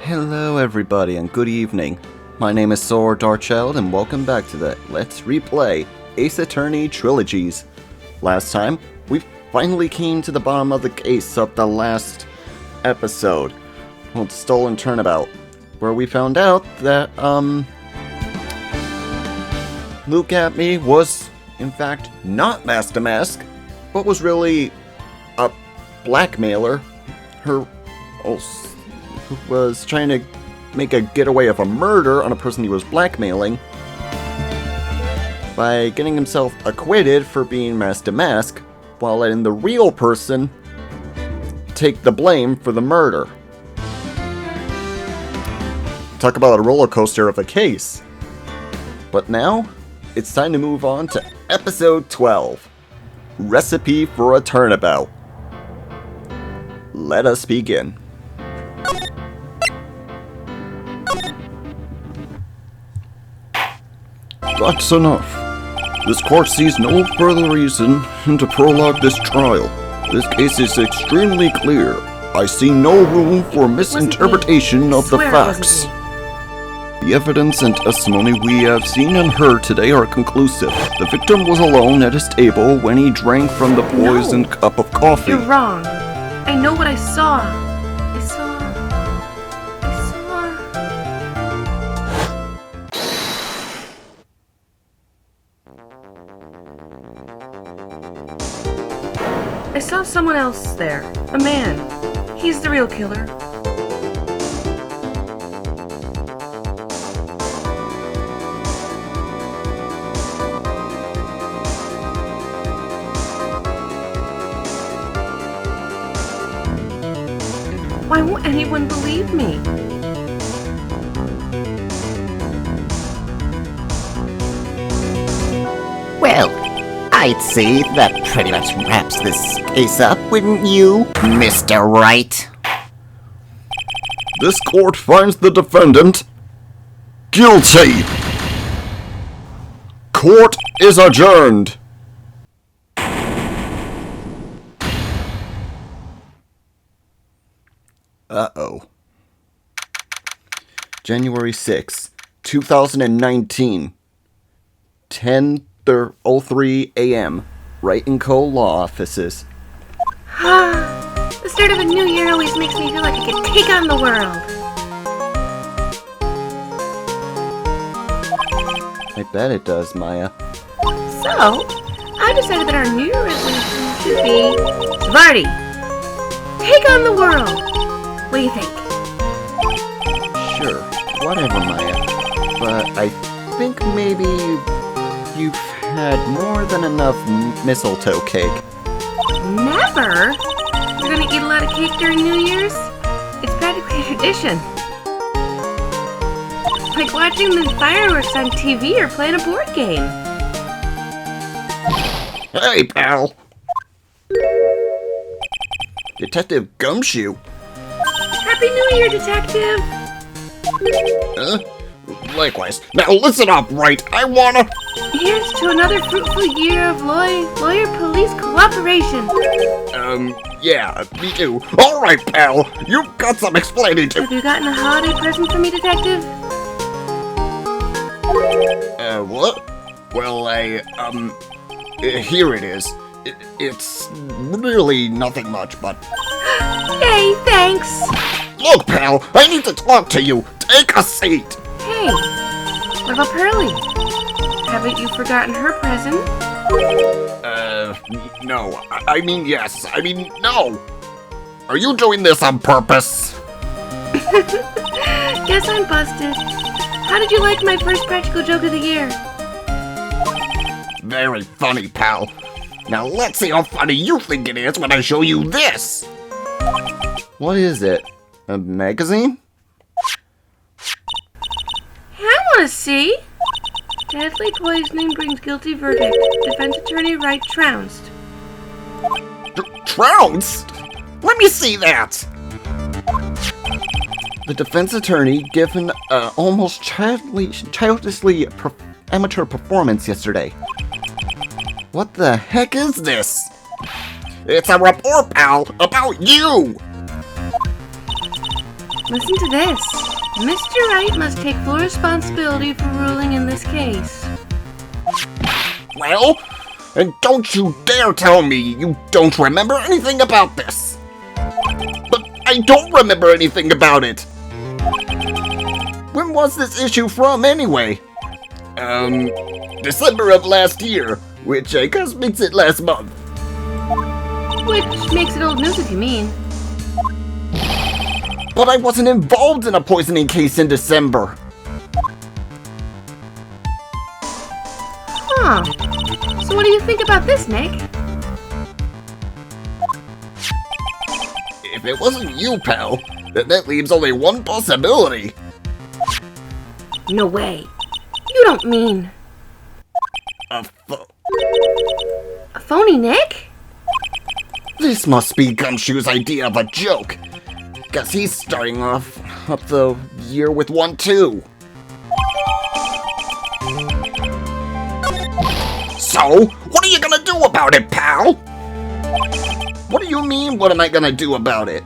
Hello everybody and good evening. My name is Saur Darkchylde and welcome back to the Let's Replay Ace Attorney Trilogies. Last time, we finally came to the bottom of the case of the last episode, the Stolen Turnabout, where we found out that, Luke at me was, in fact, not Master Mask, but was really a blackmailer. Who was trying to make a getaway of a murder on a person he was blackmailing by getting himself acquitted for being Master Mask, while letting the real person take the blame for the murder. Talk about a roller coaster of a case. But now, it's time to move on to episode 12, Recipe for a Turnabout. Let us begin. That's enough. This court sees no further reason to prologue this trial. This case is extremely clear. I see no room for misinterpretation of the facts. The evidence and testimony we have seen and heard today are conclusive. The victim was alone at his table when he drank from the poisoned cup of coffee. You're wrong. I know what I saw. I saw someone else there. A man. He's the real killer. Why won't anyone believe me? Well, I'd say that pretty much wraps this case up, wouldn't you, Mr. Wright? This court finds the defendant guilty. Court is adjourned. Uh-oh. January 6, 2019. 10:03 a.m. Wright & Co. Law Offices. The start of a new year always makes me feel like I could take on the world. I bet it does, Maya. So, I decided that our New Year resolution should be Svarty, take on the world. What do you think? Sure, whatever, Maya. But I think maybe you've had more than enough mistletoe cake. Never? You're gonna eat a lot of cake during New Year's? It's practically a tradition. Like watching the fireworks on TV or playing a board game. Hey, pal. Detective Gumshoe. Happy New Year, Detective! Likewise. Now listen up, Wright. I wanna... Here's to another fruitful year of lawyer-police cooperation. Yeah, me too. All right, pal. You've got some explaining to... Have you gotten a holiday present for me, Detective? What? Well, here it is. It's really nothing much, but... Hey, thanks! Look, pal, I need to talk to you. Take a seat. Hey, what about Pearlie? Haven't you forgotten her present? No. I mean, yes. I mean, no. Are you doing this on purpose? Guess I'm busted. How did you like my first practical joke of the year? Very funny, pal. Now let's see how funny you think it is when I show you this. What is it? A magazine? I want to see. Deadly poisoning brings guilty verdict. Defense attorney Wright trounced. Trounced? Let me see that. The defense attorney given almost childishly amateur performance yesterday. What the heck is this? It's a report, pal, about you. Listen to this. Mr. Wright must take full responsibility for ruling in this case. Well, and don't you dare tell me you don't remember anything about this. But I don't remember anything about it. When was this issue from, anyway? December of last year, which I guess makes it last month. Which makes it old news if you mean. But I wasn't involved in a poisoning case in December. Huh. So what do you think about this, Nick? If it wasn't you, pal, then that leaves only one possibility. No way. You don't mean... A phony Nick? This must be Gumshoe's idea of a joke. Guess he's starting off up the year with one too. So, what are you gonna do about it, pal? What do you mean, what am I gonna do about it?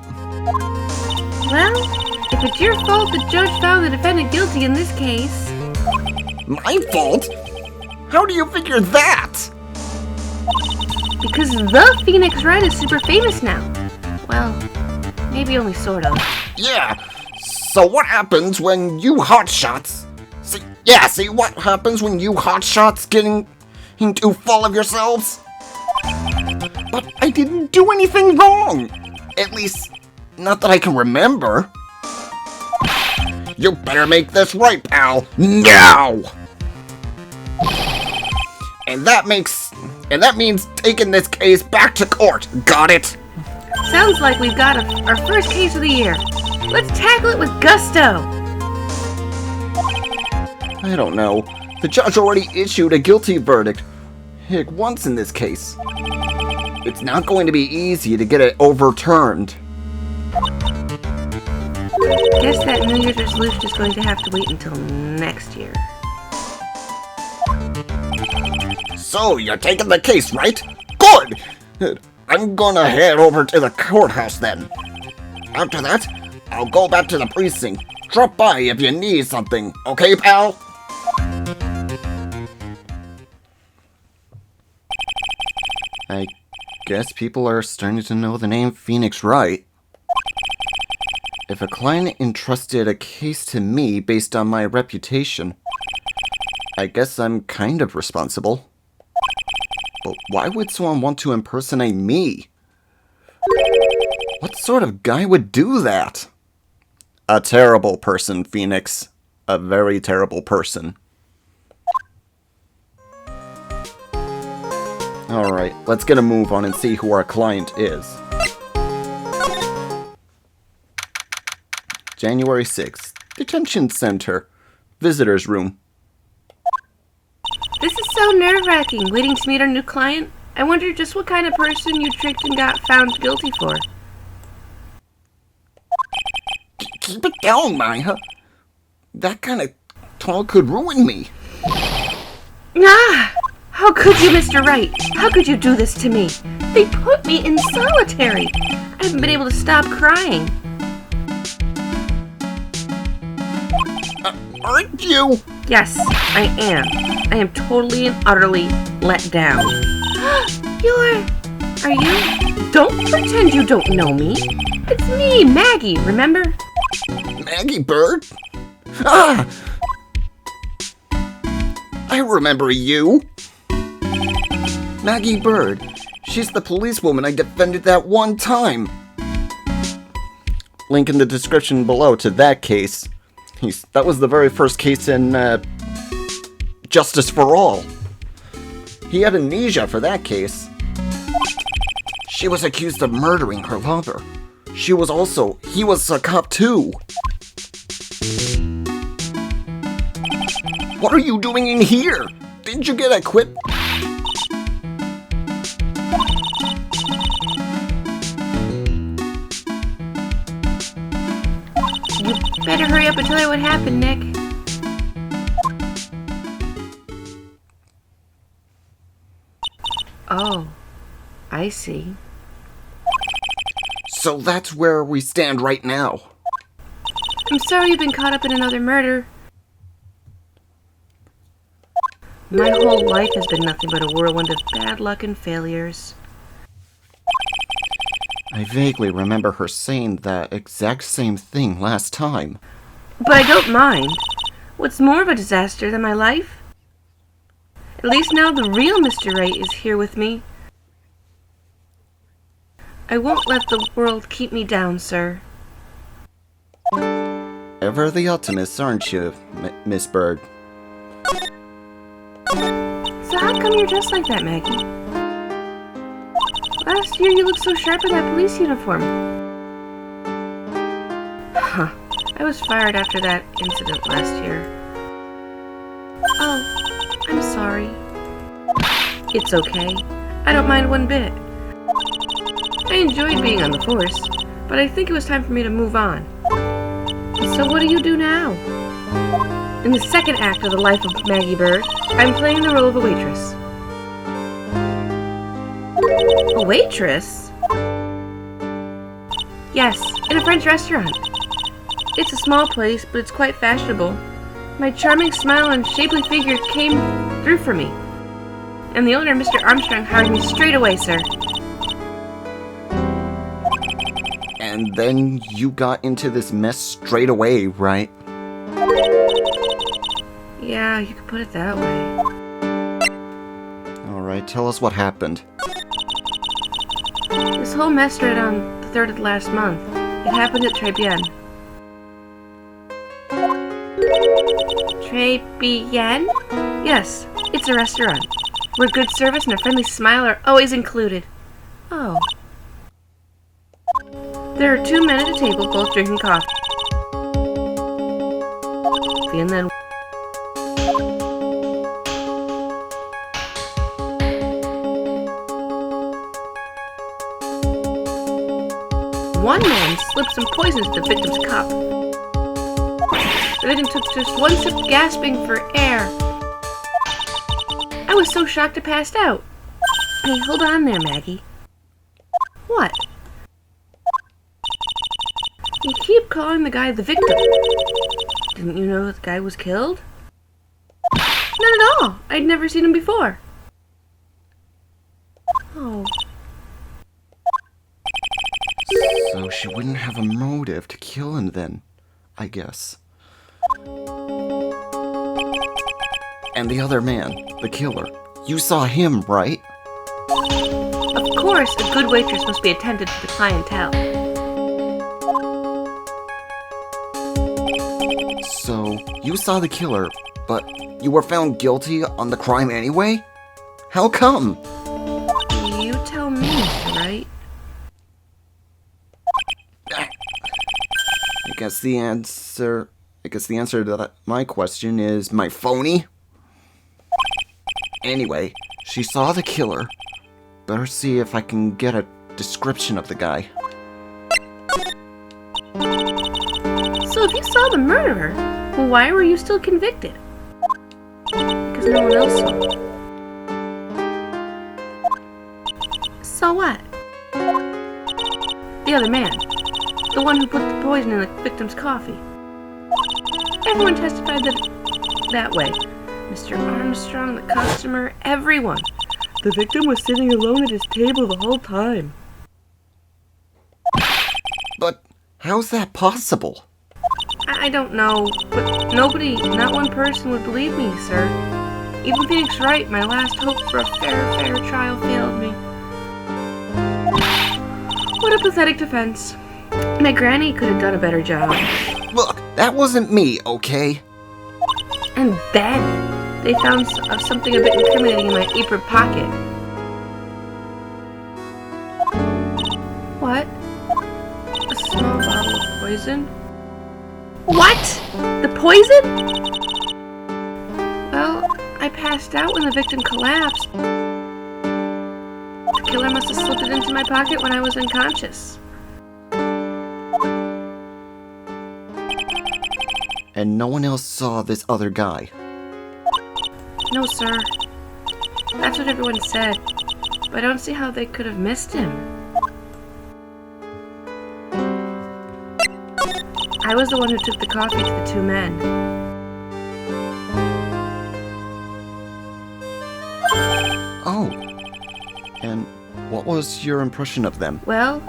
Well, if it's your fault the judge found the defendant guilty in this case... My fault? How do you figure that? Because the Phoenix Wright is super famous now. Well, maybe only sort of. Yeah, so what happens when you hotshots... See what happens when you hotshots getting too full of yourselves? But I didn't do anything wrong. At least, not that I can remember. You better make this right, pal. Now! And that means taking this case back to court. Got it? Sounds like we've got our first case of the year. Let's tackle it with gusto. I don't know. The judge already issued a guilty verdict. Heck, once in this case. It's not going to be easy to get it overturned. Guess that New Year's resolution is going to have to wait until next year. So, you're taking the case, right? Good! I'm gonna head over to the courthouse then. After that, I'll go back to the precinct. Drop by if you need something, okay, pal? I guess people are starting to know the name Phoenix Wright. If a client entrusted a case to me based on my reputation, I guess I'm kind of responsible. But why would someone want to impersonate me? What sort of guy would do that? A terrible person, Phoenix. A very terrible person. Alright, let's get a move on and see who our client is. January 6th. Detention Center. Visitors Room. This is so nerve-wracking, waiting to meet our new client. I wonder just what kind of person you tricked and got found guilty for. Keep it down, Maya. That kind of talk could ruin me. Ah! How could you, Mr. Wright? How could you do this to me? They put me in solitary. I haven't been able to stop crying. Aren't you? Yes, I am. I am totally and utterly let down. Are you? Don't pretend you don't know me. It's me, Maggie, remember? Maggie Bird? Ah! I remember you. Maggie Bird. She's the policewoman I defended that one time. Link in the description below to that case. That was the very first case in Justice for All. He had amnesia for that case. She was accused of murdering her lover. He was a cop too. What are you doing in here? Didn't you get acquit? You better hurry up and tell me what happened, Nick. Oh, I see. So that's where we stand right now. I'm sorry you've been caught up in another murder. My whole life has been nothing but a whirlwind of bad luck and failures. I vaguely remember her saying that exact same thing last time. But I don't mind. What's more of a disaster than my life? At least now the real Mr. Right is here with me. I won't let the world keep me down, sir. Ever the optimist, aren't you, Miss Bird? So how come you're dressed like that, Maggie? Last year you looked so sharp in that police uniform. Huh. I was fired after that incident last year. Oh, I'm sorry. It's okay. I don't mind one bit. I enjoyed being on the force, but I think it was time for me to move on. So what do you do now? In the second act of the life of Maggie Bird, I'm playing the role of a waitress. A waitress? Yes, in a French restaurant. It's a small place, but it's quite fashionable. My charming smile and shapely figure came through for me. And the owner, Mr. Armstrong, hired me straight away, sir. And then you got into this mess straight away, right? Yeah, you could put it that way. Alright, tell us what happened. This whole mess started on the 3rd of last month. It happened at Très Bien. Très Bien? Yes, it's a restaurant, where good service and a friendly smile are always included. Oh. There are 2 men at a table, both drinking coffee. And then one man slipped some poison into the victim's cup. The victim took just one sip, gasping for air. I was so shocked I passed out. Hey, hold on there, Maggie. What? You keep calling the guy the victim. Didn't you know the guy was killed? Not at all. I'd never seen him before. Oh. So she wouldn't have a motive to kill him then, I guess. And the other man, the killer, you saw him, right? Of course, a good waitress must be attentive to the clientele. So, you saw the killer, but you were found guilty on the crime anyway? How come? You tell me, right? I guess the answer to my question is my phony. Anyway, she saw the killer. Better see if I can get a description of the guy. So if you saw the murderer, well, why were you still convicted? Because no one else saw. So what? The other man. The one who put the poison in the victim's coffee. Everyone testified that way. Mr. Armstrong, the customer, everyone. The victim was sitting alone at his table the whole time. But how's that possible? I don't know, but nobody, not one person would believe me, sir. Even Phoenix Wright, my last hope for a fair trial, failed me. What a pathetic defense. My granny could have done a better job. Look, that wasn't me, okay? And then they found something a bit incriminating in my apron pocket. What? A small bottle of poison? What? The poison? Well, I passed out when the victim collapsed. The killer must have slipped it into my pocket when I was unconscious. And no one else saw this other guy. No, sir. That's what everyone said. But I don't see how they could have missed him. I was the one who took the coffee to the two men. Oh. And what was your impression of them? Well,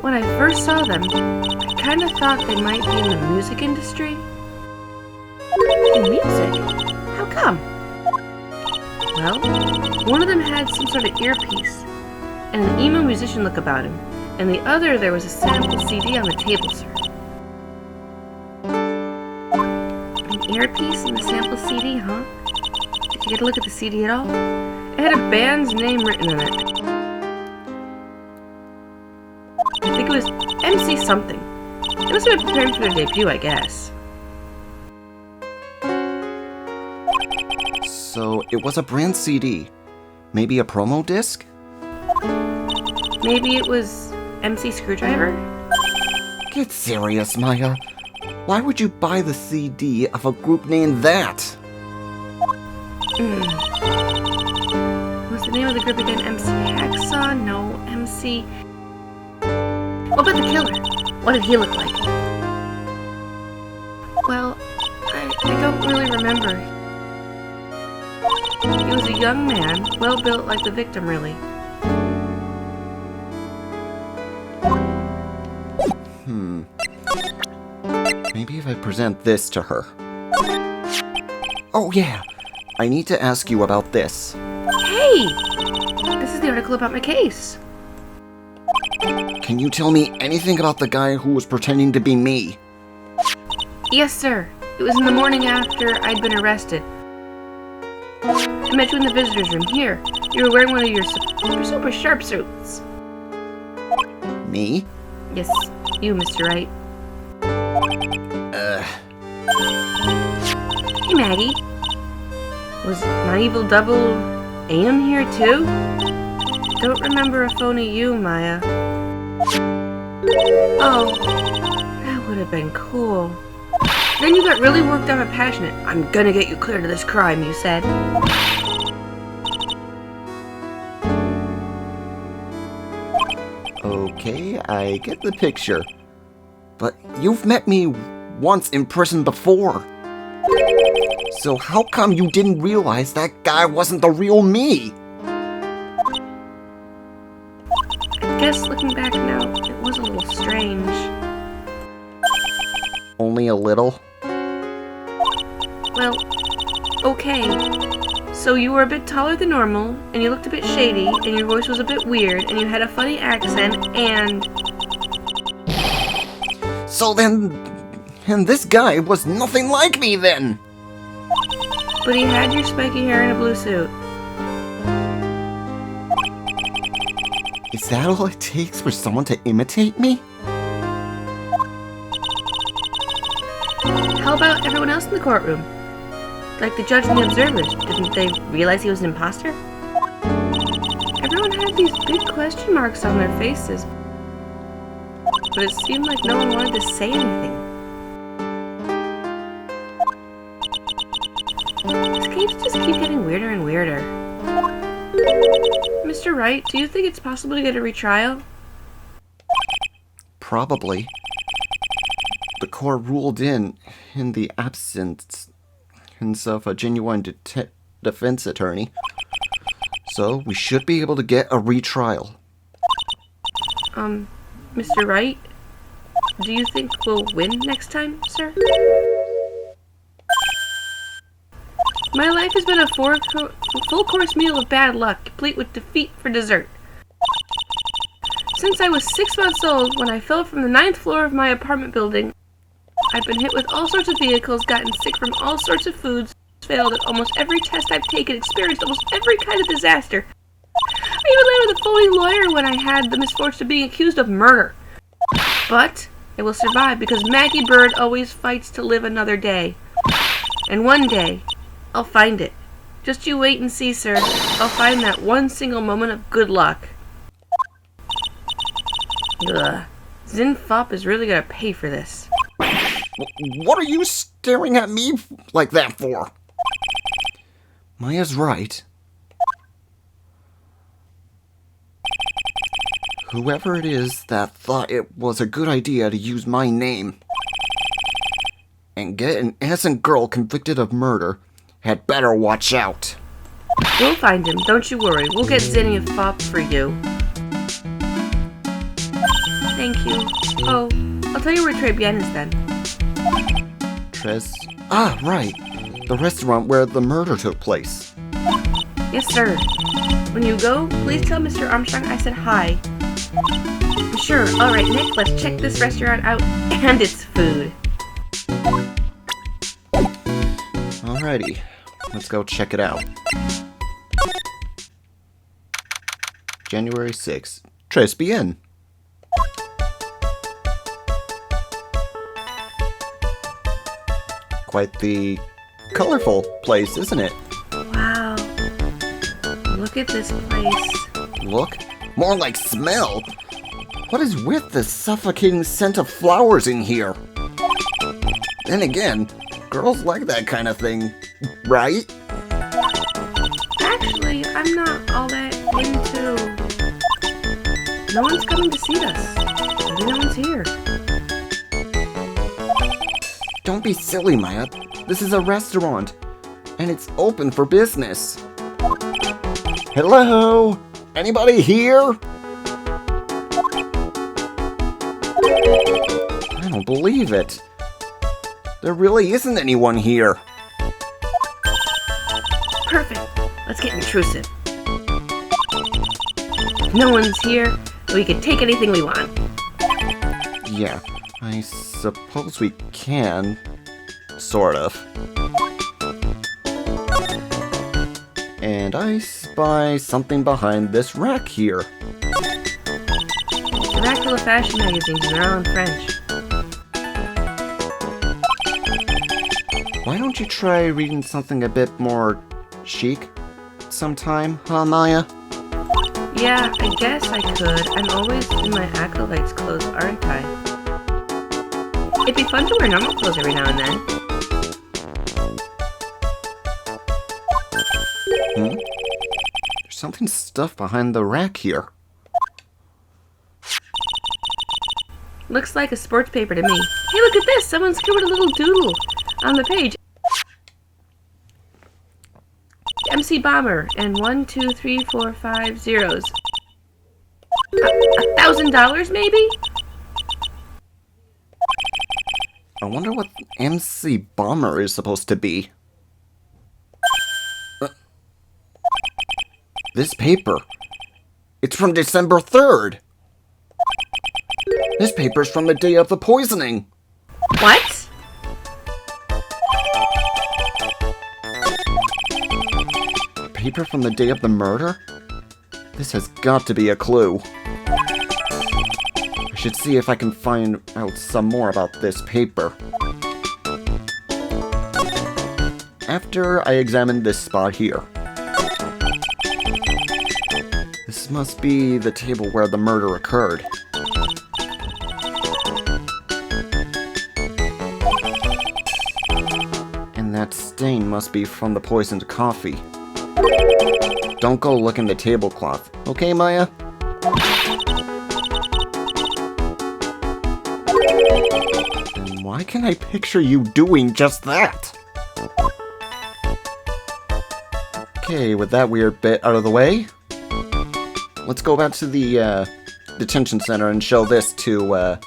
when I first saw them, I kind of thought they might be in the music industry. In music? How come? Well, one of them had some sort of earpiece and an emo musician look about him, and the other there was a sample CD on the table, sir. An earpiece and a sample CD, huh? Did you get a look at the CD at all? It had a band's name written on it. I think it was MC something. They must have been preparing for their debut, I guess. So it was a brand CD. Maybe a promo disc? Maybe it was MC Screwdriver? Get serious, Maya. Why would you buy the CD of a group named that? What's the name of the group again? MC Hacksaw? No, MC... What about the killer? What did he look like? Well, I don't really remember. He was a young man, well built like the victim, really. Maybe if I present this to her. Oh yeah, I need to ask you about this. Hey! This is the article about my case. Can you tell me anything about the guy who was pretending to be me? Yes, sir. It was in the morning after I'd been arrested. I met you in the visitor's room here. You were wearing one of your super sharp suits. Me? Yes, you, Mr. Wright. Hey, Maggie. Was my evil double Am here too? Don't remember a phony you, Maya. Oh, that would have been cool. Then you got really worked up and passionate. I'm gonna get you cleared of this crime, you said. Okay, I get the picture. But you've met me once in prison before. So how come you didn't realize that guy wasn't the real me? I guess looking back now, it was a little strange. Only a little? Well, okay. So you were a bit taller than normal, and you looked a bit shady, and your voice was a bit weird, and you had a funny accent, and... So then... And this guy was nothing like me then! But he had your spiky hair and a blue suit. Is that all it takes for someone to imitate me? How about everyone else in the courtroom? Like the judge and the observers, didn't they realize he was an imposter? Everyone had these big question marks on their faces, but it seemed like no one wanted to say anything. These cases just keep getting weirder and weirder. Mr. Wright, do you think it's possible to get a retrial? Probably. The court ruled in the absence of a genuine defense attorney. So we should be able to get a retrial. Mr. Wright, do you think we'll win next time, sir? My life has been a full-course meal of bad luck, complete with defeat for dessert. Since I was 6 months old, when I fell from the 9th floor of my apartment building, I've been hit with all sorts of vehicles, gotten sick from all sorts of foods, failed at almost every test I've taken, experienced almost every kind of disaster. I even landed with a phony lawyer when I had the misfortune of being accused of murder. But I will survive because Maggie Bird always fights to live another day. And one day, I'll find it. Just you wait and see, sir. I'll find that one single moment of good luck. Ugh. Zinfop is really gonna pay for this. What are you staring at me like that for? Maya's right. Whoever it is that thought it was a good idea to use my name, and get an innocent girl convicted of murder had better watch out. We'll find him, don't you worry. We'll get Zinnia Fop for you. Thank you. Oh, I'll tell you where Très Bien is then. Ah, right. The restaurant where the murder took place. Yes, sir. When you go, please tell Mr. Armstrong I said hi. Sure. Alright, Nick, let's check this restaurant out and its food. Alrighty, let's go check it out. January 6th. Très Bien. Quite the colorful place, isn't it? Wow. Look at this place. Look, more like smell. What is with the suffocating scent of flowers in here? Then again, girls like that kind of thing, right? Actually, I'm not all that into... No one's coming to see us. Maybe no one's here. Don't be silly, Maya. This is a restaurant, and it's open for business. Hello? Anybody here? I don't believe it. There really isn't anyone here. Perfect. Let's get intrusive. If no one's here, we can take anything we want. Yeah, I suppose we can. Sort of. And I spy something behind this rack here. The rack full of fashion magazines and they're all in French. Why don't you try reading something a bit more chic sometime, huh, Maya? Yeah, I guess I could. I'm always in my acolyte's clothes, aren't I? It'd be fun to wear normal clothes every now and then. There's something stuffed behind the rack here. Looks like a sports paper to me. Hey, look at this! Someone's covered a little doodle on the page. MC Bomber and 1, 2, 3, 4, 5 zeros. $1,000 maybe? I wonder what MC Bomber is supposed to be. This paper. It's from December 3rd. This paper's from the day of the poisoning. What? Paper from the day of the murder? This has got to be a clue. I should see if I can find out some more about this paper. After I examine this spot here. This must be the table where the murder occurred. And that stain must be from the poisoned coffee. Don't go look in the tablecloth, okay, Maya? And why can I picture you doing just that? Okay, with that weird bit out of the way, let's go back to the detention center and show this to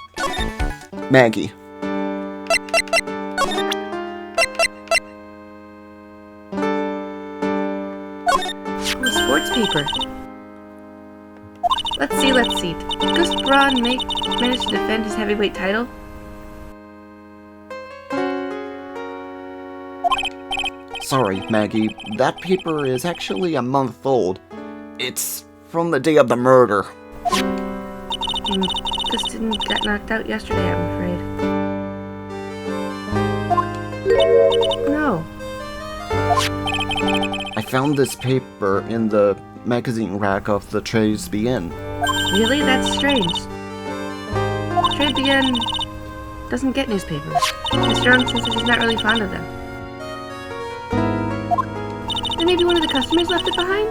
Maggie. Sports paper. Let's see. Did Gus Braun manage to defend his heavyweight title? Sorry, Maggie, that paper is actually a month old. It's from the day of the murder. Gus didn't get knocked out yesterday, I'm afraid. No. I found this paper in the magazine rack of the Très Bien. Really? That's strange. Très Bien doesn't get newspapers. Mr. Armstrong says he's not really fond of them. Then maybe one of the customers left it behind?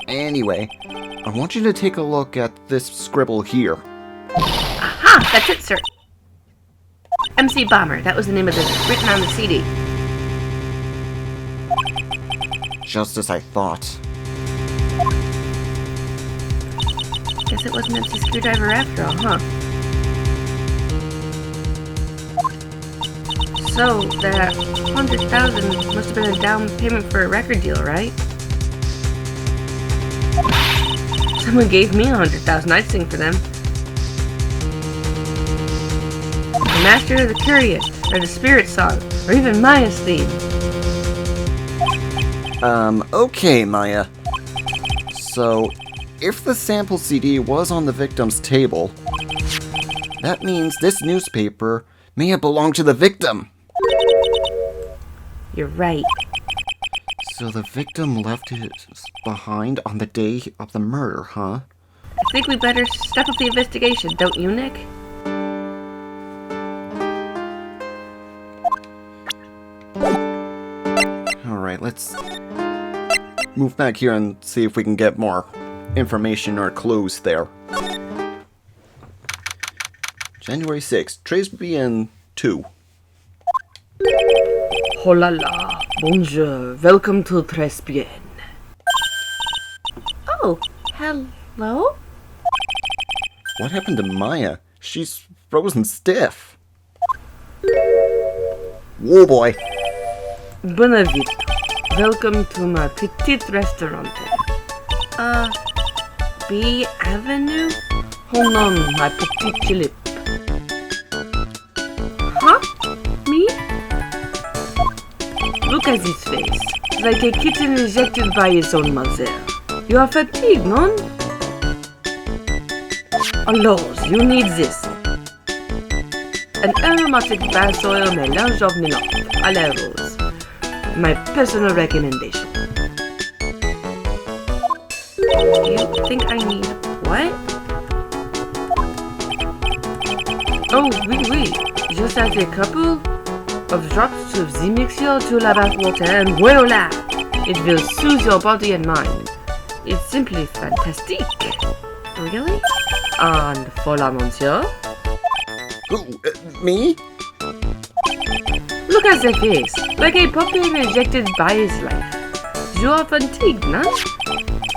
Anyway, I want you to take a look at this scribble here. Ah, that's it, sir. MC Bomber, that was the name of the written on the CD. Just as I thought. Guess it wasn't MC Screwdriver after all, huh? So, that 100,000 must have been a down payment for a record deal, right? Someone gave me 100,000, I'd sing for them. The Master of the Curious, or the Spirit Song, or even Maya's theme. Okay, Maya. So, if the sample CD was on the victim's table, that means this newspaper may have belonged to the victim. You're right. So the victim left it behind on the day of the murder, huh? I think we better step up the investigation, don't you, Nick? Alright, let's move back here and see if we can get more information or clues there. January 6th, Trace BN 2. Oh la la, bonjour, welcome to Tres Bien. Oh, hello? What happened to Maya? She's frozen stiff. Whoa, boy. Bonavit, welcome to my petite restaurant. B Avenue? Hold on, my petite chilip. Huh? Me? Look at his face, like a kitten rejected by its own mother. You are fatigued, non? Alors, you need this. An aromatic bath oil mélange of Milan, à la rose. My personal recommendation. You think I need what? Oh, oui. Just add a couple of drops of the mixture to la bath water and voila! It will soothe your body and mind. It's simply fantastic. Really? And voilà, monsieur. Who? Me? Look at the face, like a puppy rejected by his life. You are fatigued, no?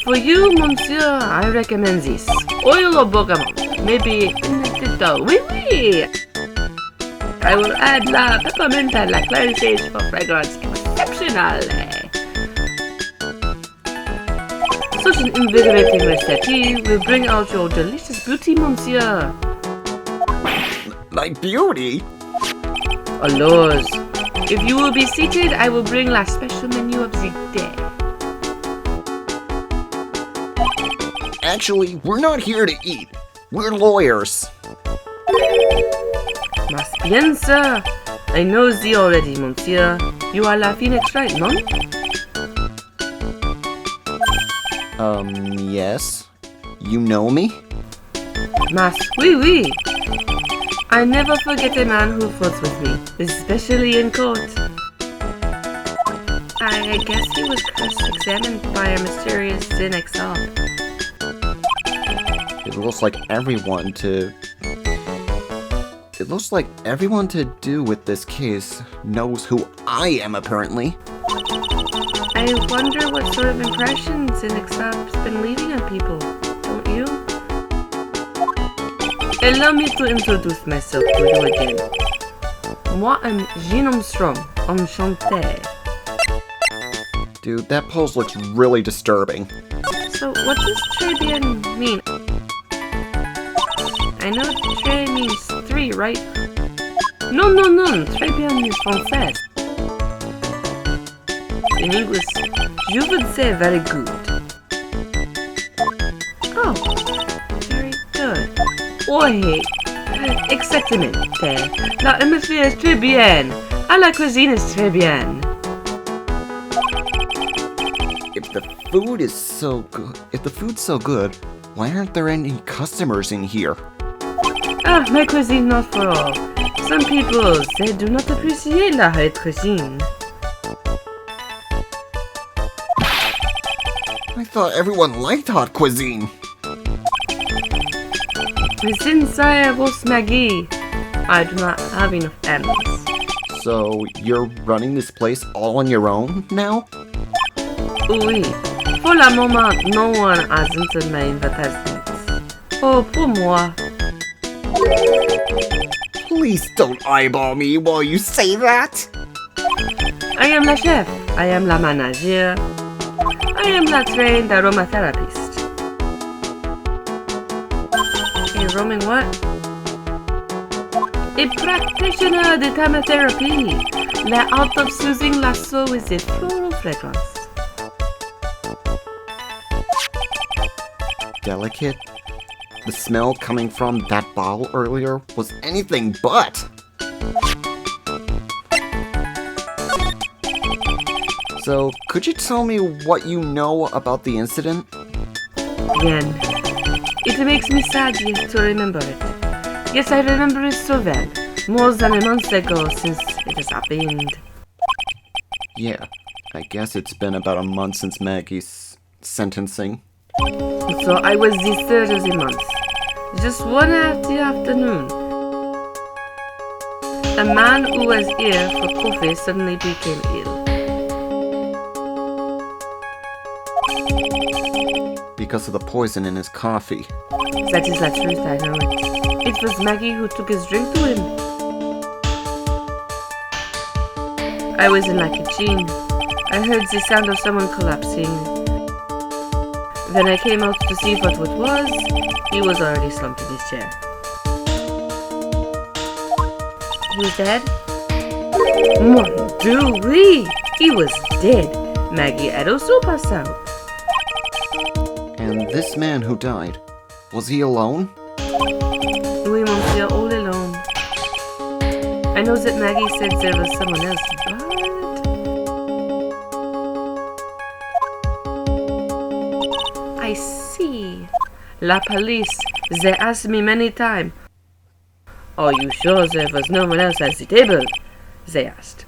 For you, monsieur, I recommend this. Oil of bergamot, maybe in a little. Oui. I will add la peppermint and la clarifiage for fragrance exceptional. Such an invigorating recipe will bring out your delicious beauty, monsieur. My beauty? Alors, if you will be seated, I will bring la special menu of the day. Actually, we're not here to eat. We're lawyers. Mas bien, sir. I know thee already, monsieur. You are la Phoenix, right, non? Yes. You know me? Mas, oui. I never forget a man who fought with me, especially in court. I guess he was cross-examined by a mysterious Zin Exalt. It looks like everyone to do with this case knows who I am, apparently. I wonder what sort of impressions Zin Exalt's been leaving on people, don't you? Allow me to introduce myself to you again. Moi, I'm Jean Armstrong, enchanté. Dude, that pose looks really disturbing. So, what does très bien mean? I know très means three, right? No, très bien means français. In English, you would say very good. Oh, very good. Oui, exactement. La atmosphere is très bien. À la cuisine is très bien. If the food's so good, why aren't there any customers in here? Ah, my cuisine not for all. Some people, they do not appreciate la haute cuisine. I thought everyone liked hot cuisine. Since I was Maggie, I do not have enough animals. So you're running this place all on your own now? Oui. Pour le moment, no one has entered my invitations. Oh, pour moi. Please don't eyeball me while you say that. I am la chef. I am la manager. I am la trained aromatherapist. A roaming what? A practitioner de therapy. La art of soothing la soul with a floral fragrance. Delicate? The smell coming from that bottle earlier was anything but. So, could you tell me what you know about the incident? Bien. It makes me sad yet to remember it. Yes, I remember it so well. More than a month ago since it has happened. Yeah, I guess it's been about a month since Maggie's sentencing. So I was the third of the month. Just one happy afternoon. A man who was here for coffee suddenly became ill. Because of the poison in his coffee. That is the truth, I know it. It was Maggie who took his drink to him. I was in la kitchen. I heard the sound of someone collapsing. Then I came out to see what it was. He was already slumped in his chair. Who's dead? Mon Dieu, oui! He was dead. Maggie had also passed out. And this man who died, was he alone? Oui, monsieur, all alone. I know that Maggie said there was someone else, but... I see. La police, they asked me many times. Are you sure there was no one else at the table? They asked.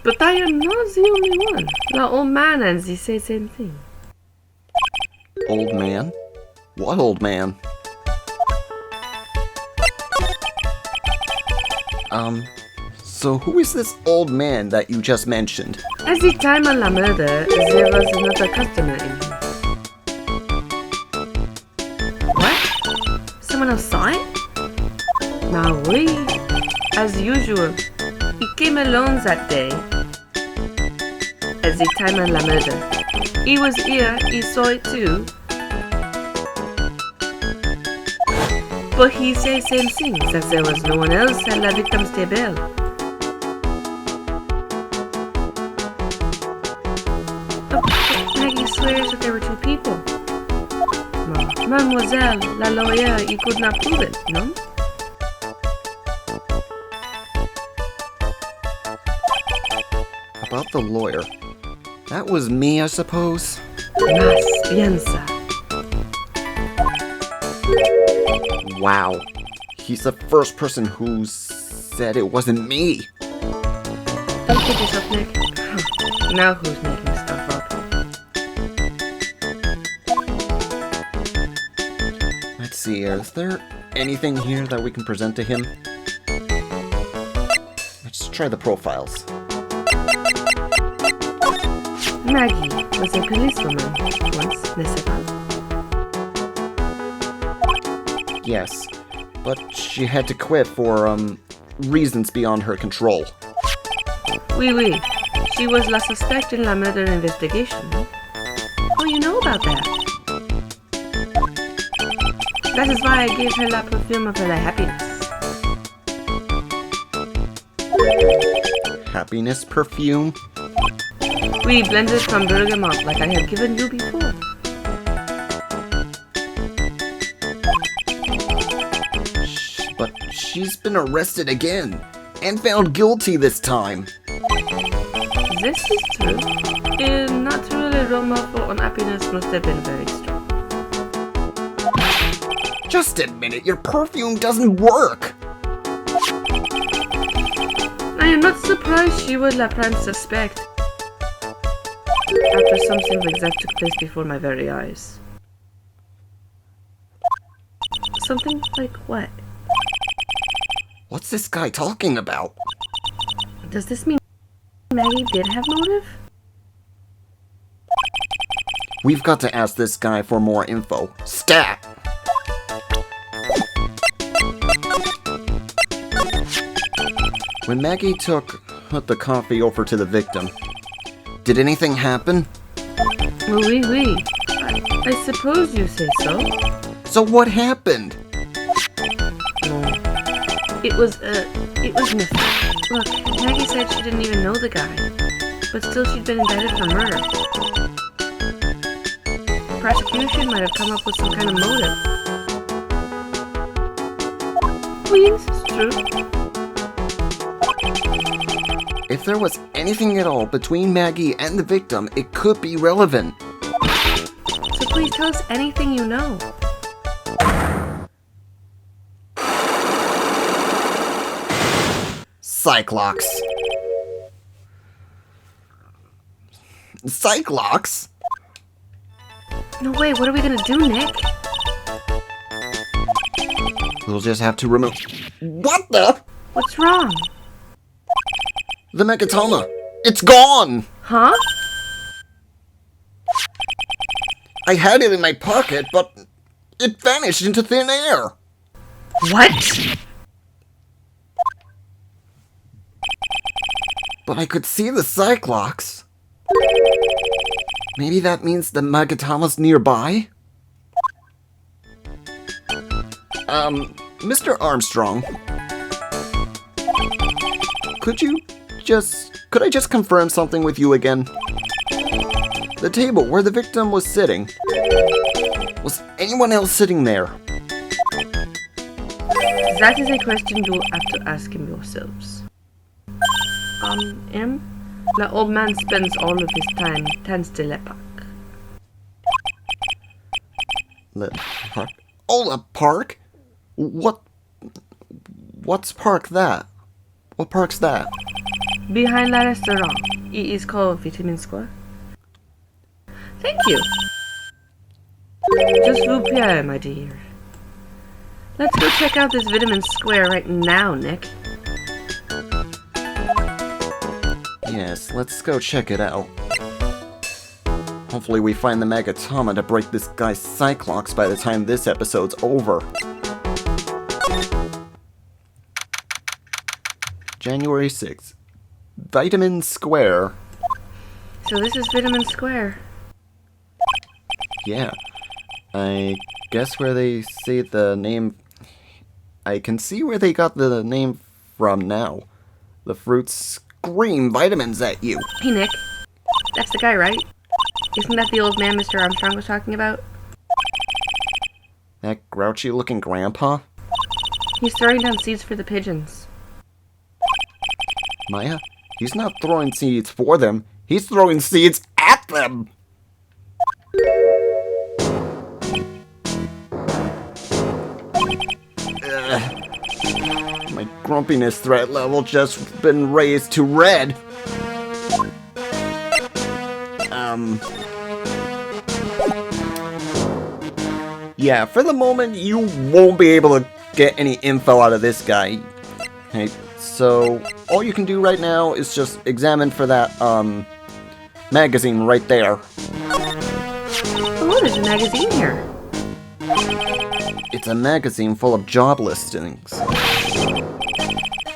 But I am not the only one. La old man and they say the same thing. Old man? What old man? So who is this old man that you just mentioned? At the time of la murder, there was another customer in here. What? Someone else saw it? Now oui. As usual, he came alone that day. At the time of la murder. He was here, he saw it too. But he says same thing, that there was no one else at la victim's table. But Maggie swears that there were two people. Mademoiselle, la lawyer, he could not prove it, no? About the lawyer. That was me, I suppose? Más piensa. Wow. He's the first person who said it wasn't me. Don't kid yourself, Nick. Huh. Now who's making stuff up? Let's see, is there anything here that we can present to him? Let's try the profiles. Maggie was a policewoman once, n'est-ce pas? Yes, but she had to quit for, reasons beyond her control. Oui, oui. She was la suspect in la murder investigation. Oh, you know about that? That is why I gave her la perfume of la happiness. Happiness perfume? We blended from bergamot like I have given you before. But she's been arrested again, and found guilty this time. This is true. A natural aroma for unhappiness must have been very strong. Just admit it, your perfume doesn't work! I am not surprised she was la prime suspect. After something like that took place before my very eyes. Something like what? What's this guy talking about? Does this mean Maggie did have motive? We've got to ask this guy for more info. Stat! When Maggie took the coffee over to the victim, did anything happen? Oui. I suppose you say so. So what happened? It was nothing. Look, Maggie said she didn't even know the guy, but still she'd been indicted for murder. The prosecution might have come up with some kind of motive. Oui, it's true. If there was anything at all between Maggie and the victim, it could be relevant. So please tell us anything you know. Cyclox. Cyclox? No way, what are we gonna do, Nick? We'll just have to remove... What the? What's wrong? The Megatama. It's gone! Huh? I had it in my pocket, but it vanished into thin air. What? But I could see the Cyclox. Maybe that means the Megatama's nearby? Mr. Armstrong. Could I just confirm something with you again? The table where the victim was sitting. Was anyone else sitting there? That is a question you'll have to ask him yourselves. The old man spends all of his time tends to le park. Le park? Oh, the park? What's park that? What park's that? Behind la restaurant. It is called Vitamin Square. Thank you. Just vous plaît, my dear. Let's go check out this Vitamin Square right now, Nick. Yes, let's go check it out. Hopefully we find the Megatama to break this guy's Cyclox by the time this episode's over. January 6th. Vitamin Square. So this is Vitamin Square. Yeah. I guess where they say the name... I can see where they got the name from now. The fruits scream vitamins at you. Hey, Nick. That's the guy, right? Isn't that the old man Mr. Armstrong was talking about? That grouchy-looking grandpa? He's throwing down seeds for the pigeons. Maya? He's not throwing seeds for them. He's throwing seeds at them! My grumpiness threat level just been raised to red. Yeah, for the moment, you won't be able to get any info out of this guy. Okay, so all you can do right now is just examine for that, magazine right there. Oh, there's a magazine here. It's a magazine full of job listings.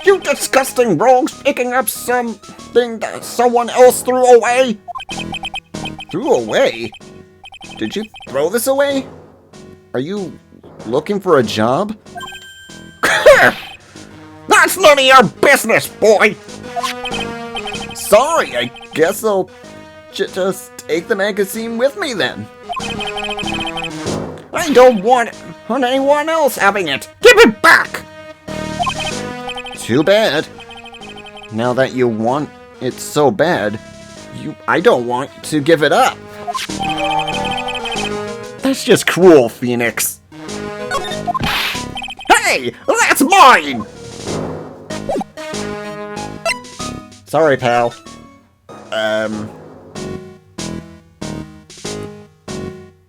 You disgusting rogues picking up something that someone else threw away! Threw away? Did you throw this away? Are you looking for a job? That's none of your business, boy! Sorry, I guess I'll just take the magazine with me then. I don't want anyone else having it. Give it back! Too bad. Now that you want it so bad, I don't want to give it up. That's just cruel, Phoenix. Hey, that's mine! Sorry, pal.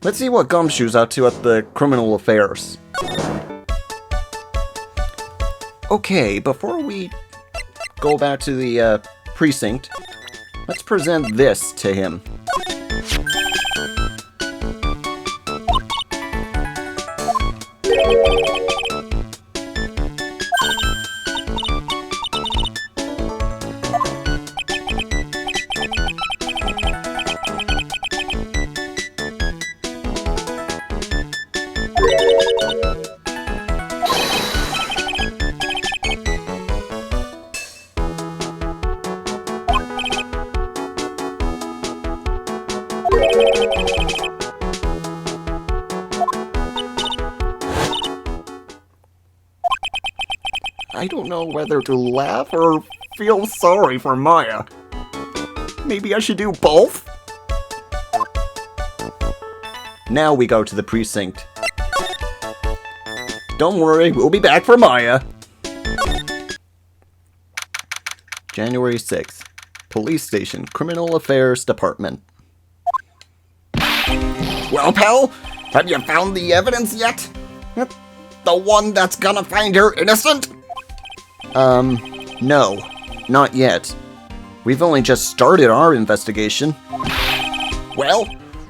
Let's see what Gumshoe's up to at the criminal affairs. Okay, before we go back to the precinct, let's present this to him. I don't know whether to laugh or feel sorry for Maya. Maybe I should do both? Now we go to the precinct. Don't worry, we'll be back for Maya. January 6th. Police Station, Criminal Affairs Department. Well, pal, have you found the evidence yet? The one that's gonna find her innocent? No, not yet. We've only just started our investigation. Well,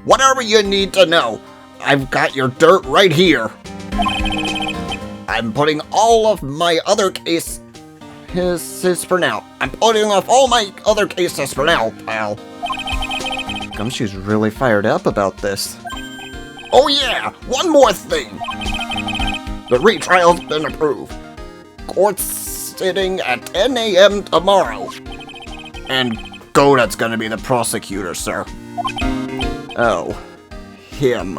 whatever you need to know, I've got your dirt right here. I'm putting all of my other cases for now. I'm putting off all my other cases for now, pal. Gumshoe's really fired up about this. Oh yeah, one more thing. The retrial's been approved. Court's sitting at 10 a.m. tomorrow. And Godot's gonna be the prosecutor, sir. Oh, him.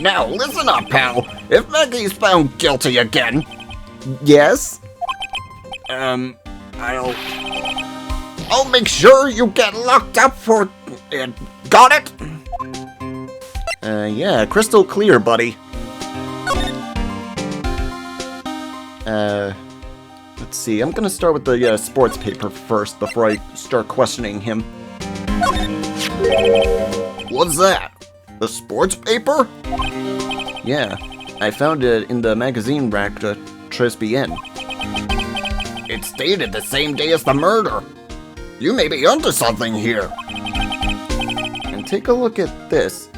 Now, listen up, pal. If Maggie's found guilty again... Yes? I'll make sure you get locked up for it. Got it? Yeah, crystal clear, buddy. Let's see, I'm gonna start with the sports paper first before I start questioning him. What's that? The sports paper? Yeah, I found it in the magazine rack at Tresbien. It's dated the same day as the murder. You may be onto something here. And take a look at this.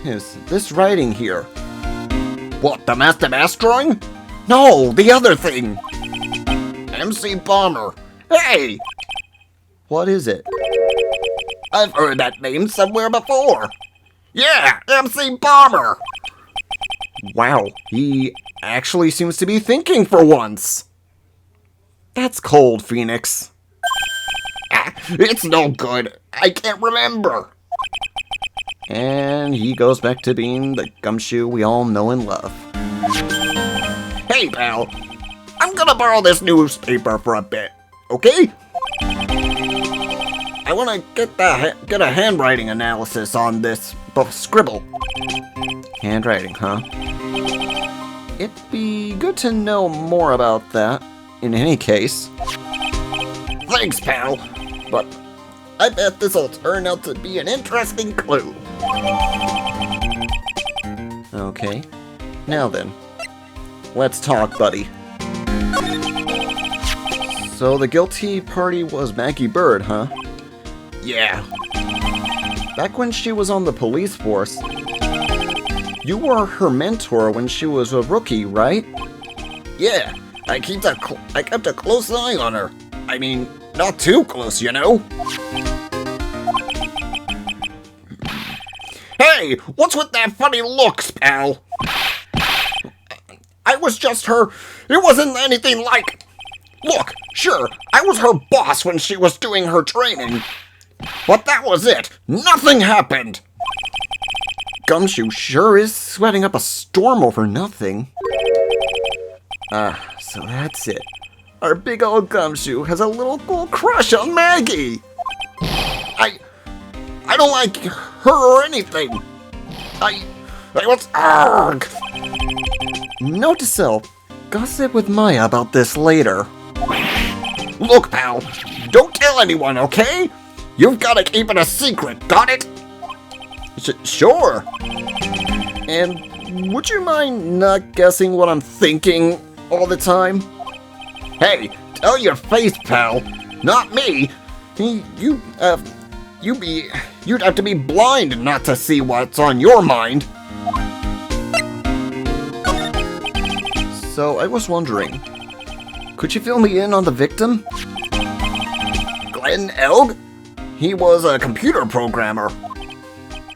Is this writing here? What, the Master Mass drawing? No, the other thing. MC Bomber. Hey! What is it? I've heard that name somewhere before. Yeah, MC Bomber. Wow, he actually seems to be thinking for once. That's cold, Phoenix. It's no good. I can't remember. And he goes back to being the Gumshoe we all know and love. Hey, pal. I'm gonna borrow this newspaper for a bit, okay? I wanna get a handwriting analysis on this scribble. Handwriting, huh? It'd be good to know more about that, in any case. Thanks, pal. But I bet this'll turn out to be an interesting clue. Okay. Now then. Let's talk, buddy. So the guilty party was Maggie Bird, huh? Yeah. Back when she was on the police force, you were her mentor when she was a rookie, right? Yeah, I kept a close eye on her. I mean, not too close, you know? Hey, what's with that funny looks, pal? I was just her... It wasn't anything like... Look, sure, I was her boss when she was doing her training. But that was it. Nothing happened. Gumshoe sure is sweating up a storm over nothing. So that's it. Our big old Gumshoe has a little cool crush on Maggie. I don't like her or anything. I was... Argh. Note to self, gossip with Maya about this later. Look, pal, don't tell anyone, okay? You've got to keep it a secret, got it? Sure. And would you mind not guessing what I'm thinking? all the time? Hey, tell your face, pal. Not me. You'd have to be blind not to see what's on your mind. So I was wondering, could you fill me in on the victim? Glenn Elg? He was a computer programmer.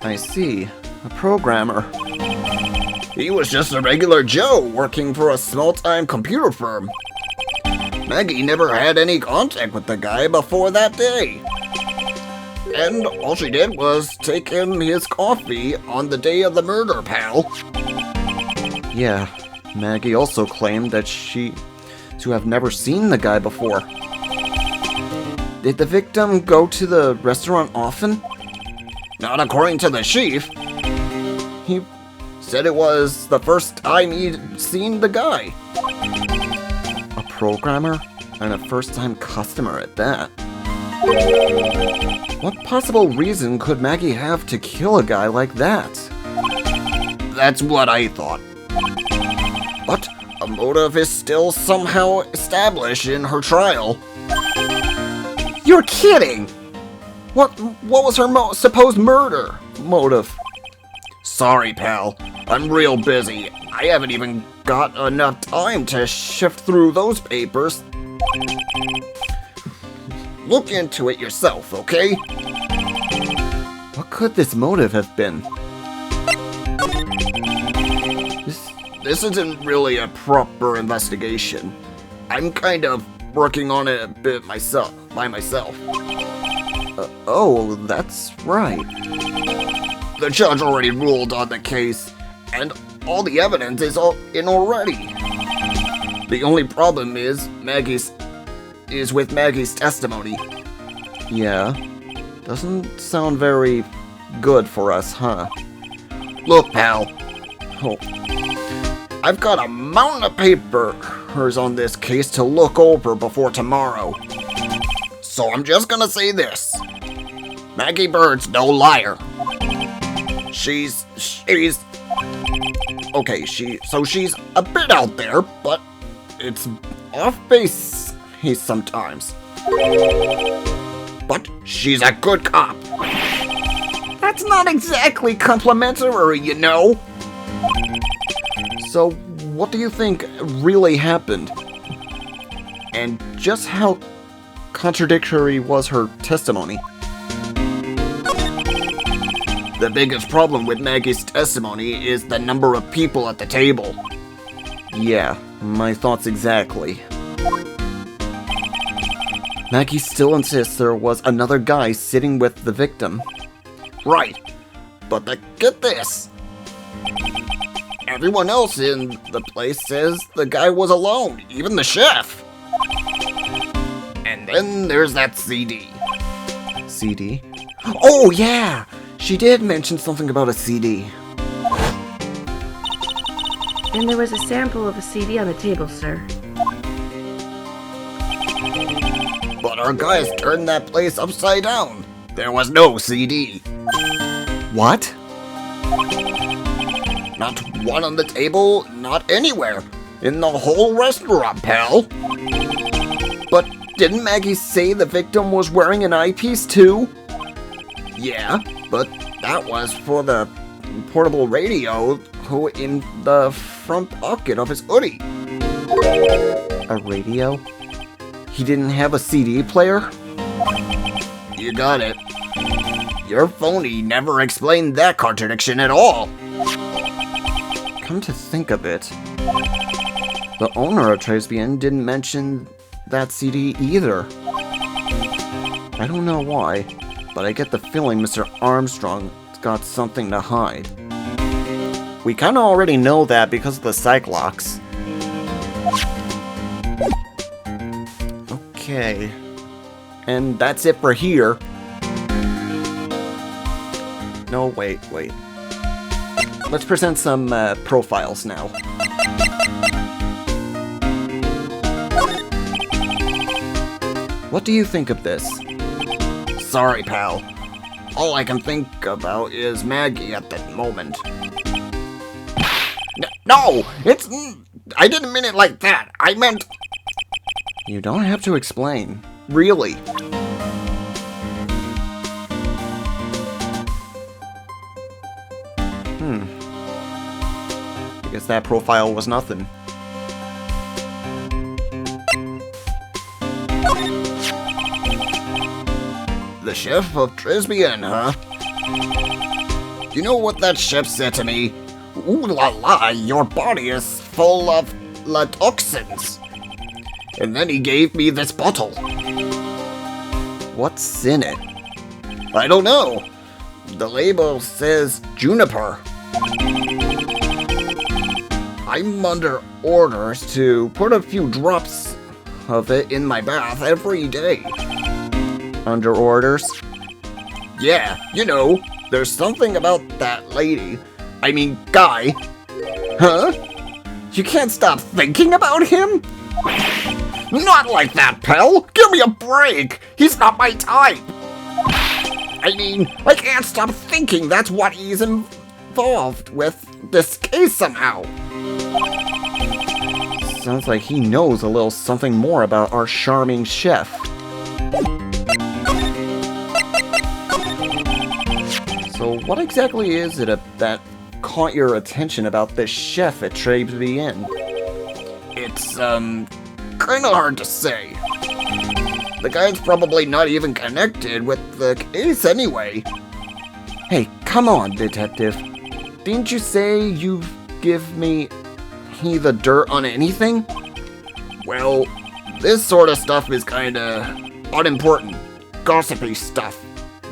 I see, a programmer. He was just a regular Joe working for a small-time computer firm. Maggie never had any contact with the guy before that day. And all she did was take him his coffee on the day of the murder, pal. Yeah, Maggie also claimed that to have never seen the guy before. Did the victim go to the restaurant often? Not according to the chief. He said it was the first time he'd seen the guy. A programmer and a first-time customer at that. What possible reason could Maggie have to kill a guy like that? That's what I thought. But a motive is still somehow established in her trial. You're kidding! What was her supposed murder motive? Sorry, pal. I'm real busy. I haven't even got enough time to shift through those papers. Look into it yourself, okay? What could this motive have been? This isn't really a proper investigation. I'm kind of working on it a bit by myself. Oh, that's right. The judge already ruled on the case, and all the evidence is in already. The only problem is with Maggie's testimony. Yeah, doesn't sound very good for us, huh? Look, pal. Oh. I've got a mountain of papers on this case to look over before tomorrow. So I'm just gonna say this. Maggie Bird's no liar. She's a bit out there, but it's off base sometimes. But she's a good cop. That's not exactly complimentary, you know. So, what do you think really happened? And just how contradictory was her testimony? The biggest problem with Maggie's testimony is the number of people at the table. Yeah, my thoughts exactly. Maggie still insists there was another guy sitting with the victim. Right, but get this. Everyone else in the place says the guy was alone, even the chef. And then there's that CD. CD? Oh yeah! She did mention something about a CD. And there was a sample of a CD on the table, sir. But our guys turned that place upside down. There was no CD. What? Not one on the table, not anywhere. In the whole restaurant, pal. But didn't Maggie say the victim was wearing an eyepiece too? Yeah, but that was for the portable radio in the front pocket of his hoodie. A radio? He didn't have a CD player? You got it. Your phony never explained that contradiction at all. Come to think of it, the owner of Tresbian didn't mention that CD either. I don't know why, but I get the feeling Mr. Armstrong's got something to hide. We kinda already know that because of the psych locks. Okay. And that's it for here. No, wait. Let's present some profiles now. What do you think of this? Sorry, pal. All I can think about is Maggie at the moment. No, it's... I didn't mean it like that. I meant... You don't have to explain. Really. I guess that profile was nothing. The chef of Trisbian, huh? You know what that chef said to me? Ooh la la, your body is full of toxins. And then he gave me this bottle. What's in it? I don't know. The label says juniper. I'm under orders to put a few drops of it in my bath every day. Under orders? Yeah, you know, there's something about that lady. I mean, guy. Huh? You can't stop thinking about him? Not like that, pal! Give me a break! He's not my type! I mean, I can't stop thinking that's what he's involved with this case somehow. Sounds like he knows a little something more about our charming chef. So what exactly is it that caught your attention about this chef at Trisbian? It's, kinda hard to say. The guy's probably not even connected with the case anyway. Hey, come on, detective. Didn't you say you'd give me the dirt on anything? Well, this sort of stuff is kinda unimportant, gossipy stuff.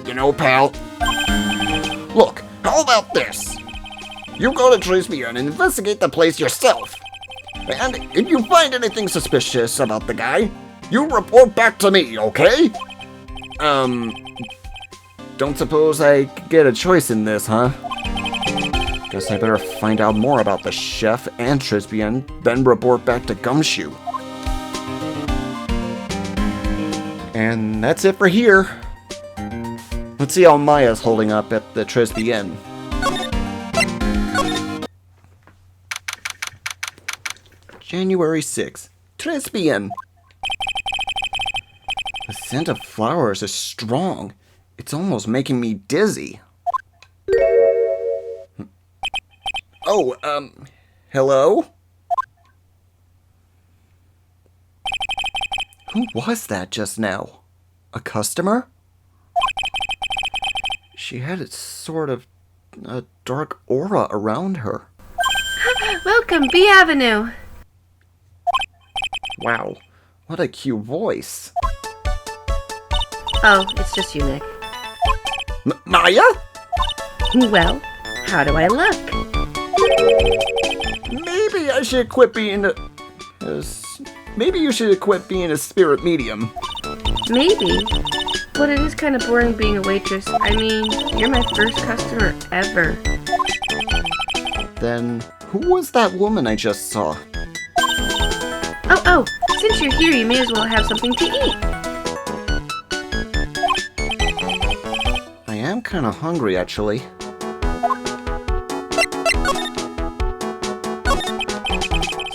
You know, pal? Look, how about this? You go to Trisbian and investigate the place yourself. And if you find anything suspicious about the guy, you report back to me, okay? Don't suppose I get a choice in this, huh? Guess I better find out more about the chef and Trisbian, then report back to Gumshoe. And that's it for here. Let's see how Maya's holding up at the Trisbian. January 6th, Trisbian. The scent of flowers is strong. It's almost making me dizzy. Oh, hello? Who was that just now? A customer? She had a sort of a dark aura around her. Welcome, B Avenue. Wow, what a cute voice. Oh, it's just you, Nick. Maya? Well, how do I look? Maybe I should quit being maybe you should quit being a spirit medium. Maybe. But it is kind of boring being a waitress. I mean, you're my first customer ever. Then, who was that woman I just saw? Oh, since you're here, you may as well have something to eat. I am kind of hungry, actually.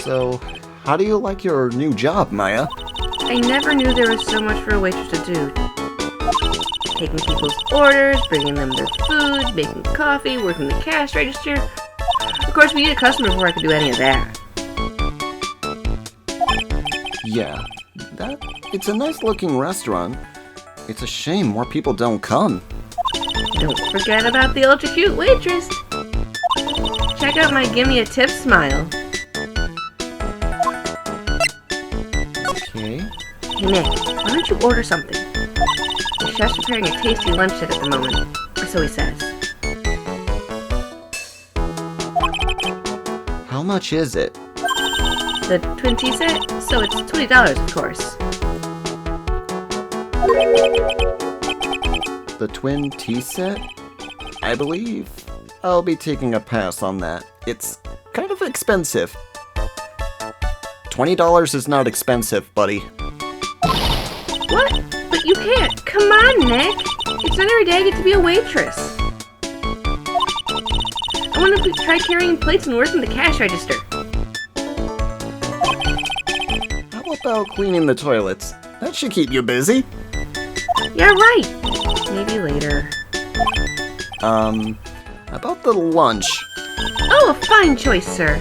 So, how do you like your new job, Maya? I never knew there was so much for a waitress to do. Taking people's orders, bringing them their food, making coffee, working the cash register. Of course, we need a customer before I could do any of that. Yeah, it's a nice looking restaurant. It's a shame more people don't come. Don't forget about the ultra cute waitress. Check out my gimme a tip smile. Okay. Hey Nick, why don't you order something? The chef's preparing a tasty lunch set at the moment, or so he says. How much is it? The twin tea set? So it's $20, of course. The twin tea set? I believe I'll be taking a pass on that. It's kind of expensive. $20 is not expensive, buddy. What? But you can't. Come on, Nick. It's not every day I get to be a waitress. I wonder if we try carrying plates and working the cash register. How about cleaning the toilets? That should keep you busy. Yeah, right. Maybe later. About the lunch. Oh, a fine choice, sir.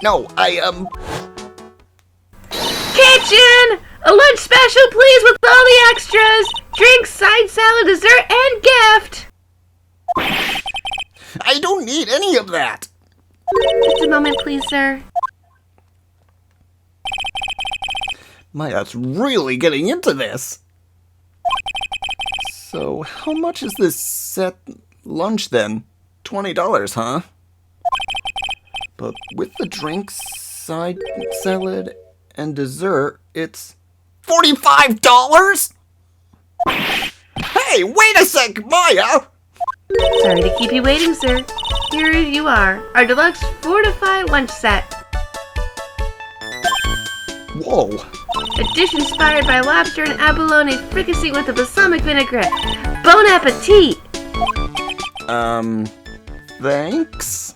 No, Kitchen! A lunch special, please, with all the extras! Drink, side salad, dessert, and gift! I don't need any of that. Just a moment, please, sir. Maya's really getting into this. So, how much is this set lunch then? $20, huh? But with the drinks, side salad, and dessert, it's $45? Hey, wait a sec, Maya! Sorry to keep you waiting, sir. Here you are, our deluxe fortified lunch set. Whoa. A dish inspired by lobster and abalone fricassee with a balsamic vinaigrette. Bon appetit! Thanks?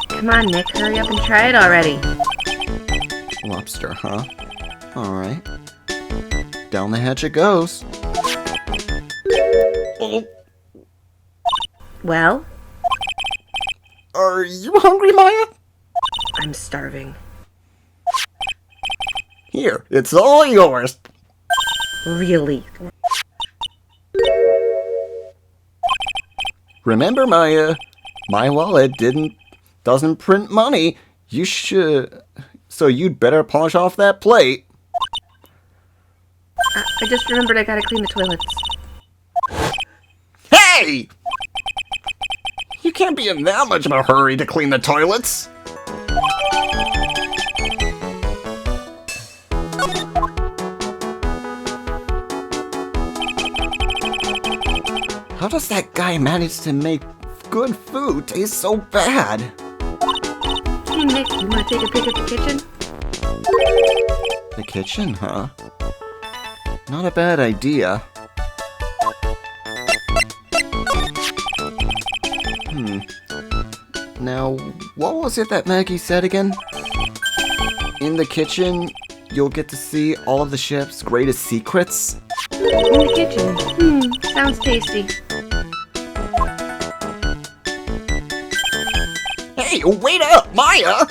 Come on, Nick, hurry up and try it already. Lobster, huh? Alright. Down the hatch it goes. Oh, Well, are you hungry, Maya? I'm starving. Here, it's all yours. Really? Remember, Maya, my wallet doesn't print money. So you'd better polish off that plate. I just remembered I gotta clean the toilets. Hey! You can't be in that much of a hurry to clean the toilets. How does that guy manage to make good food taste so bad? Hey, Nick, you wanna take a peek at the kitchen? The kitchen, huh? Not a bad idea. Now, what was it that Maggie said again? In the kitchen, you'll get to see all of the chef's greatest secrets? In the kitchen. Sounds tasty. Hey, wait up, Maya!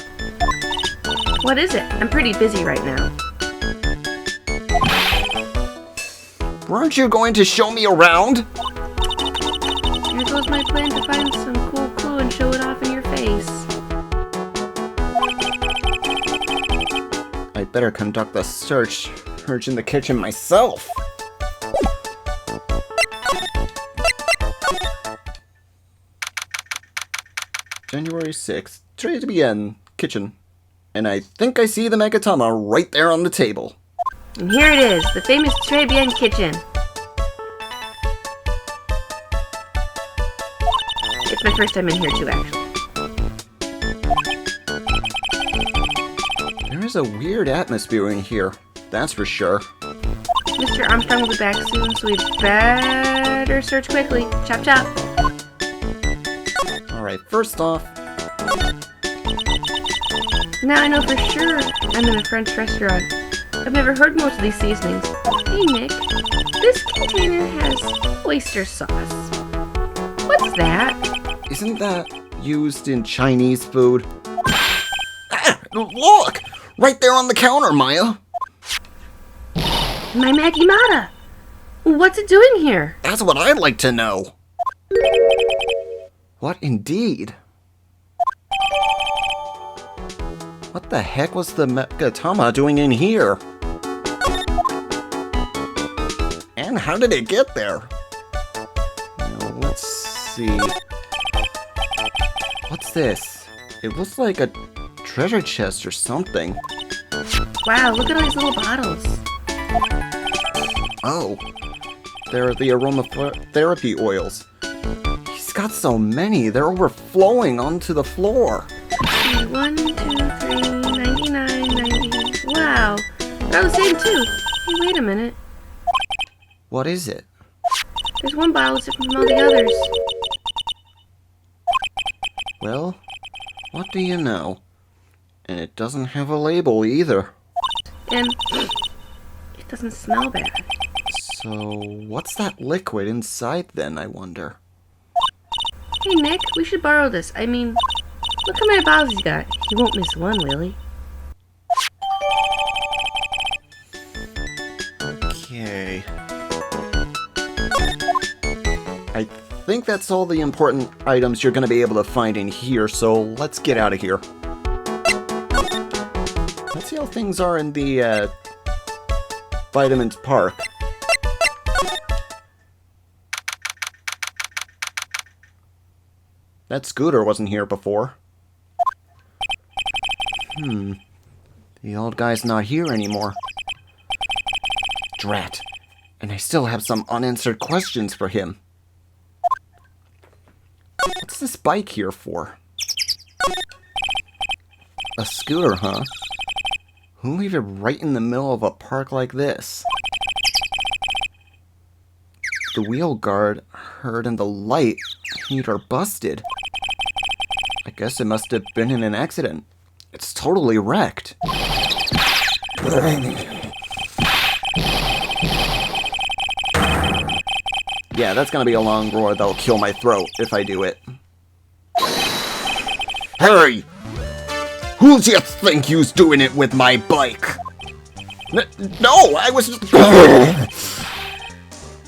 What is it? I'm pretty busy right now. Weren't you going to show me around? Here goes my plan to find some cool clue and show it off in your face. I'd better conduct the search in the kitchen myself. January 6th, 3 p.m. kitchen. And I think I see the Megatama right there on the table. And here it is, the famous Très Bien kitchen. It's my first time in here too, actually. There is a weird atmosphere in here, that's for sure. Mr. Armstrong will be back soon, so we better search quickly. Chop chop. Alright, first off, Now I know for sure I'm in a French restaurant. I've never heard most of these seasonings. Hey Nick, this container has oyster sauce. What's that? isn't that used in Chinese food? Ah, look! Right there on the counter, Maya! My Maggie Mata! What's it doing here? That's what I'd like to know. What indeed? What the heck was the Megatama doing in here? And how did it get there? Now, let's see. What's this? It looks like a treasure chest or something. Wow, look at all these little bottles. Oh, they're the aromatherapy oils. He's got so many, they're overflowing onto the floor. 1, 2, 3, 99, 90. Wow, they're all the same too. Hey, wait a minute. What is it? There's one bottle different from all the others. Well, what do you know? And it doesn't have a label either. And it doesn't smell bad. So, what's that liquid inside then, I wonder? Hey Nick, we should borrow this. I mean, look how many bottles he's got. He won't miss one, will he? Okay. I think that's all the important items you're going to be able to find in here, so let's get out of here. Let's see how things are in the Vitamins Park. That scooter wasn't here before. The old guy's not here anymore. Drat. And I still have some unanswered questions for him. What's this bike here for? A scooter, huh? Who'll leave it right in the middle of a park like this? The wheel guard heard and the light heater busted. I guess it must have been in an accident. It's totally wrecked. Yeah, that's gonna be a long roar that'll kill my throat if I do it. Hey! Who's you think you's doing it with my bike? No, I was just...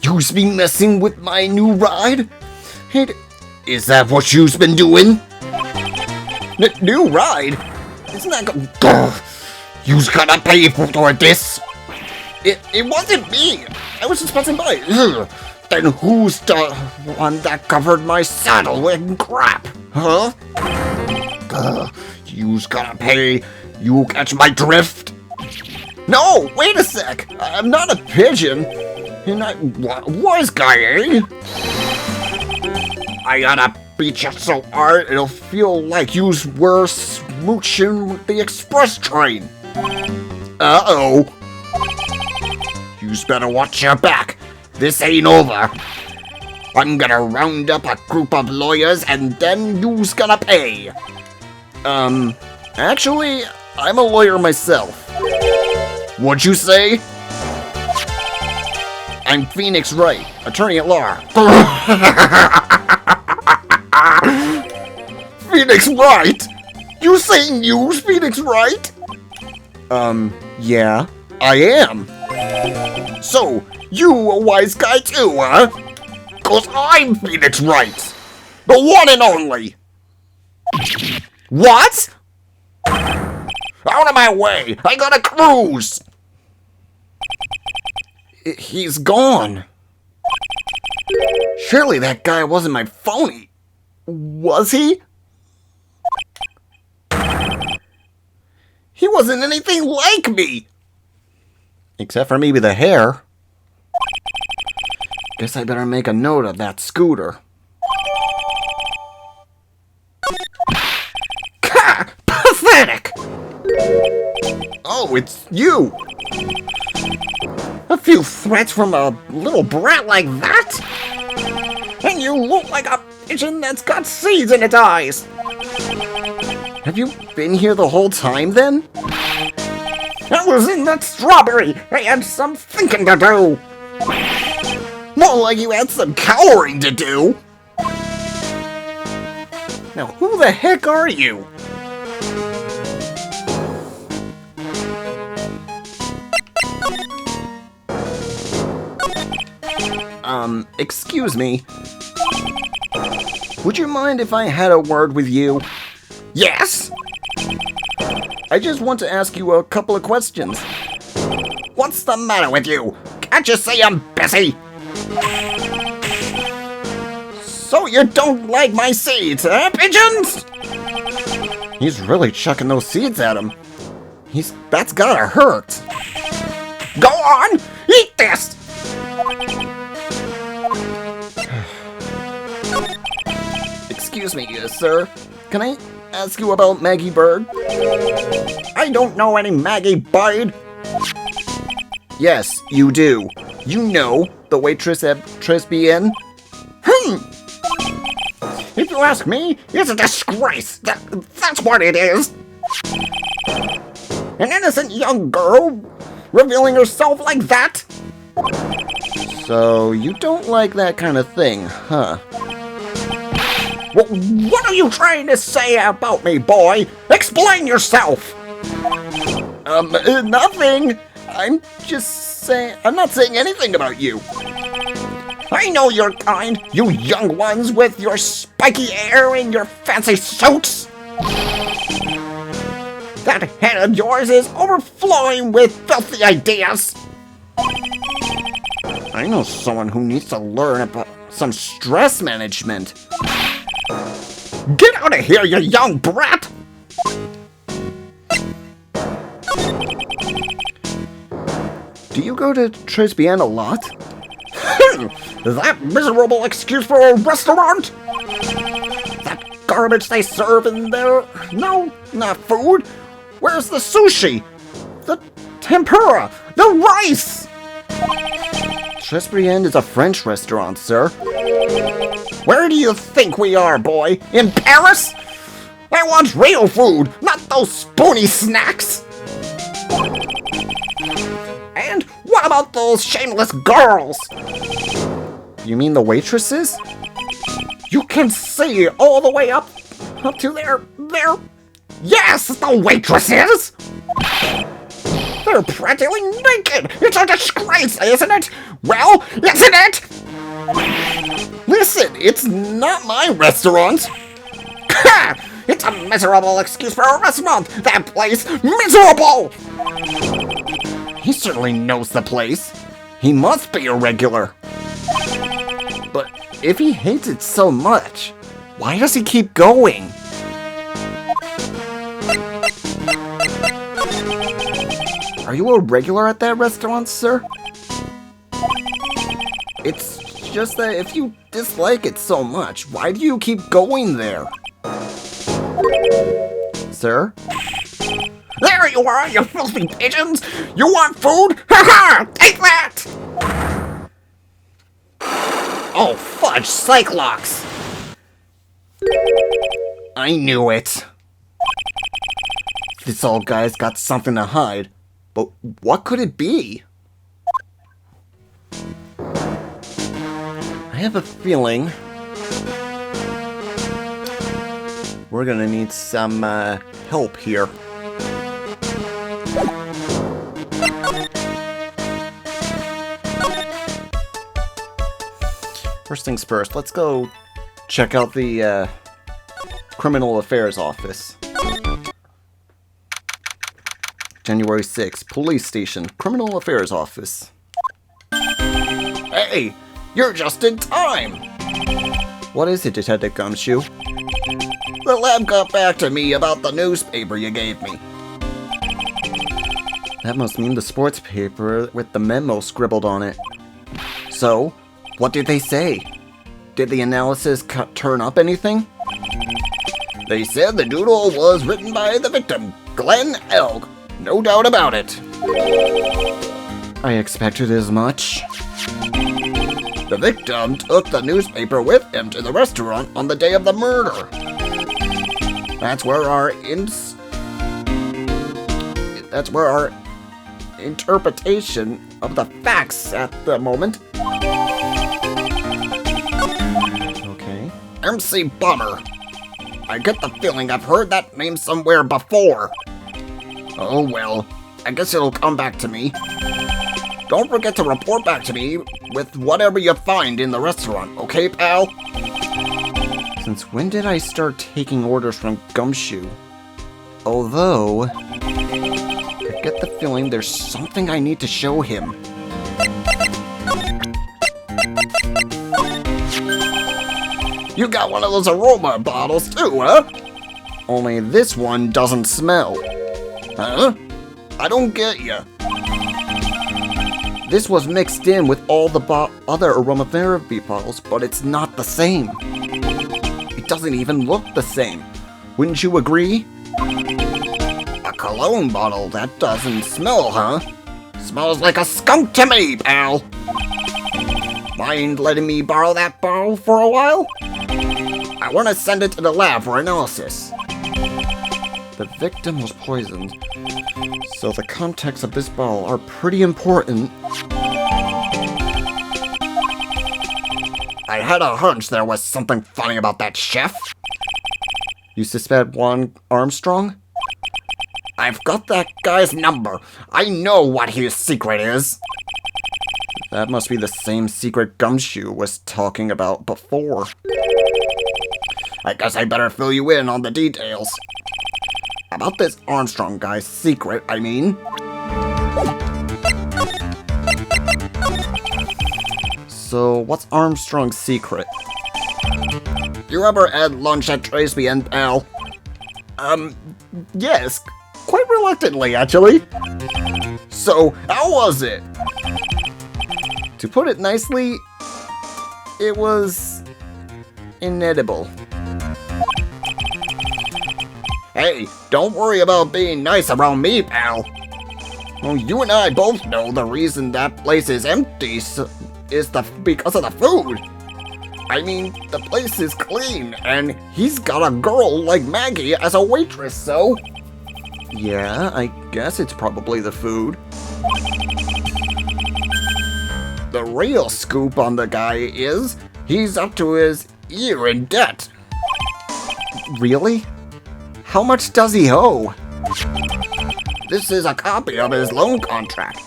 You's been messing with my new ride? Is that what you's been doing? New ride? Isn't that you's gonna pay for this? It wasn't me. I was just passing by. Then who's the one that covered my saddle with crap? Huh? You's gonna pay. You catch my drift? No, wait a sec. I'm not a pigeon. And I was guy, eh? I gotta beat you so hard it'll feel like yous were smooching with the express train. Uh-oh. Yous better watch your back. This ain't over. I'm gonna round up a group of lawyers and then you's gonna pay. Actually, I'm a lawyer myself. What'd you say? I'm Phoenix Wright, attorney at law. Phoenix Wright? You saying you's Phoenix Wright? Yeah. I am. So, you a wise guy too, huh? 'Cause I'm Phoenix Wright. The one and only. What? Out of my way! I got a cruise! He's gone. Surely that guy wasn't my phony. Was he? He wasn't anything like me! Except for maybe the hair. Guess I better make a note of that scooter. Ha! Pathetic! Oh, it's you! A few threats from a little brat like that? And you look like a pigeon that's got seeds in its eyes! Have you been here the whole time then? I was in that strawberry! I had some thinking to do! More like you had some cowering to do! Now who the heck are you? Excuse me. Would you mind if I had a word with you? Yes? I just want to ask you a couple of questions. What's the matter with you? Can't you say I'm busy? So you don't like my seeds, huh, pigeons? He's really chucking those seeds at him. That's gotta hurt. Go on, eat this! Excuse me, sir. Can I ask you about Maggie Bird? I don't know any Maggie Bird. Yes, you do. You know the waitress at Trisby Inn? If you ask me, it's a disgrace. That's what it is. An innocent young girl revealing herself like that? So, you don't like that kind of thing, huh? What are you trying to say about me, boy? Explain yourself! Nothing. I'm not saying anything about you. I know your kind, you young ones with your spiky hair and your fancy suits. That head of yours is overflowing with filthy ideas. I know someone who needs to learn about some stress management. Get out of here, you young brat! Do you go to Trisbian a lot? That miserable excuse for a restaurant? That garbage they serve in there? No, not food. Where's the sushi? The tempura? The rice? Trisbian is a French restaurant, sir. Where do you think we are, boy? In Paris? I want real food, not those spoony snacks! And what about those shameless girls? You mean the waitresses? You can see all the way up to their... Yes, the waitresses! They're practically naked! It's a disgrace, isn't it? Well, isn't it? Listen, it's not my restaurant. Ha! It's a miserable excuse for a restaurant! That place, miserable! He certainly knows the place. He must be a regular. But if he hates it so much, why does he keep going? Are you a regular at that restaurant, sir? It's just that if you dislike it so much, why do you keep going there? Sir? There you are, you filthy pigeons! You want food? Ha-ha! Take that! Oh, fudge, Cyclops! I knew it. This old guy's got something to hide. But what could it be? I have a feeling we're gonna need some help here. First things first, let's go check out the Criminal Affairs Office. January 6th, Police Station, Criminal Affairs Office. Hey, you're just in time! What is it, Detective Gumshoe? The lab got back to me about the newspaper you gave me. That must mean the sports paper with the memo scribbled on it. So, what did they say? Did the analysis turn up anything? They said the doodle was written by the victim, Glenn Elk. No doubt about it. I expected as much. The victim took the newspaper with him to the restaurant on the day of the murder. That's where our interpretation of the facts at the moment. Okay. MC Bummer. I get the feeling I've heard that name somewhere before. Oh well, I guess it'll come back to me. Don't forget to report back to me with whatever you find in the restaurant, okay, pal? Since when did I start taking orders from Gumshoe? Although, I get the feeling there's something I need to show him. You got one of those aroma bottles too, huh? Only this one doesn't smell. Huh? I don't get you. This was mixed in with all the other aromatherapy bottles, but it's not the same. It doesn't even look the same. Wouldn't you agree? A cologne bottle that doesn't smell, huh? Smells like a skunk to me, pal. Mind letting me borrow that bottle for a while? I want to send it to the lab for analysis. The victim was poisoned, so the contents of this bottle are pretty important. I had a hunch there was something funny about that chef. You suspect Juan Armstrong? I've got that guy's number. I know what his secret is. That must be the same secret Gumshoe was talking about before. I guess I better fill you in on the details. About this Armstrong guy's secret, I mean. So, what's Armstrong's secret? You ever had lunch at Tracy and Pal? Yes. Quite reluctantly, actually. So, how was it? To put it nicely, it was inedible. Hey, don't worry about being nice around me, pal. Well, you and I both know the reason that place is empty is because of the food. I mean, the place is clean, and he's got a girl like Maggie as a waitress, so... Yeah, I guess it's probably the food. The real scoop on the guy is, he's up to his ear in debt. Really? How much does he owe? This is a copy of his loan contract.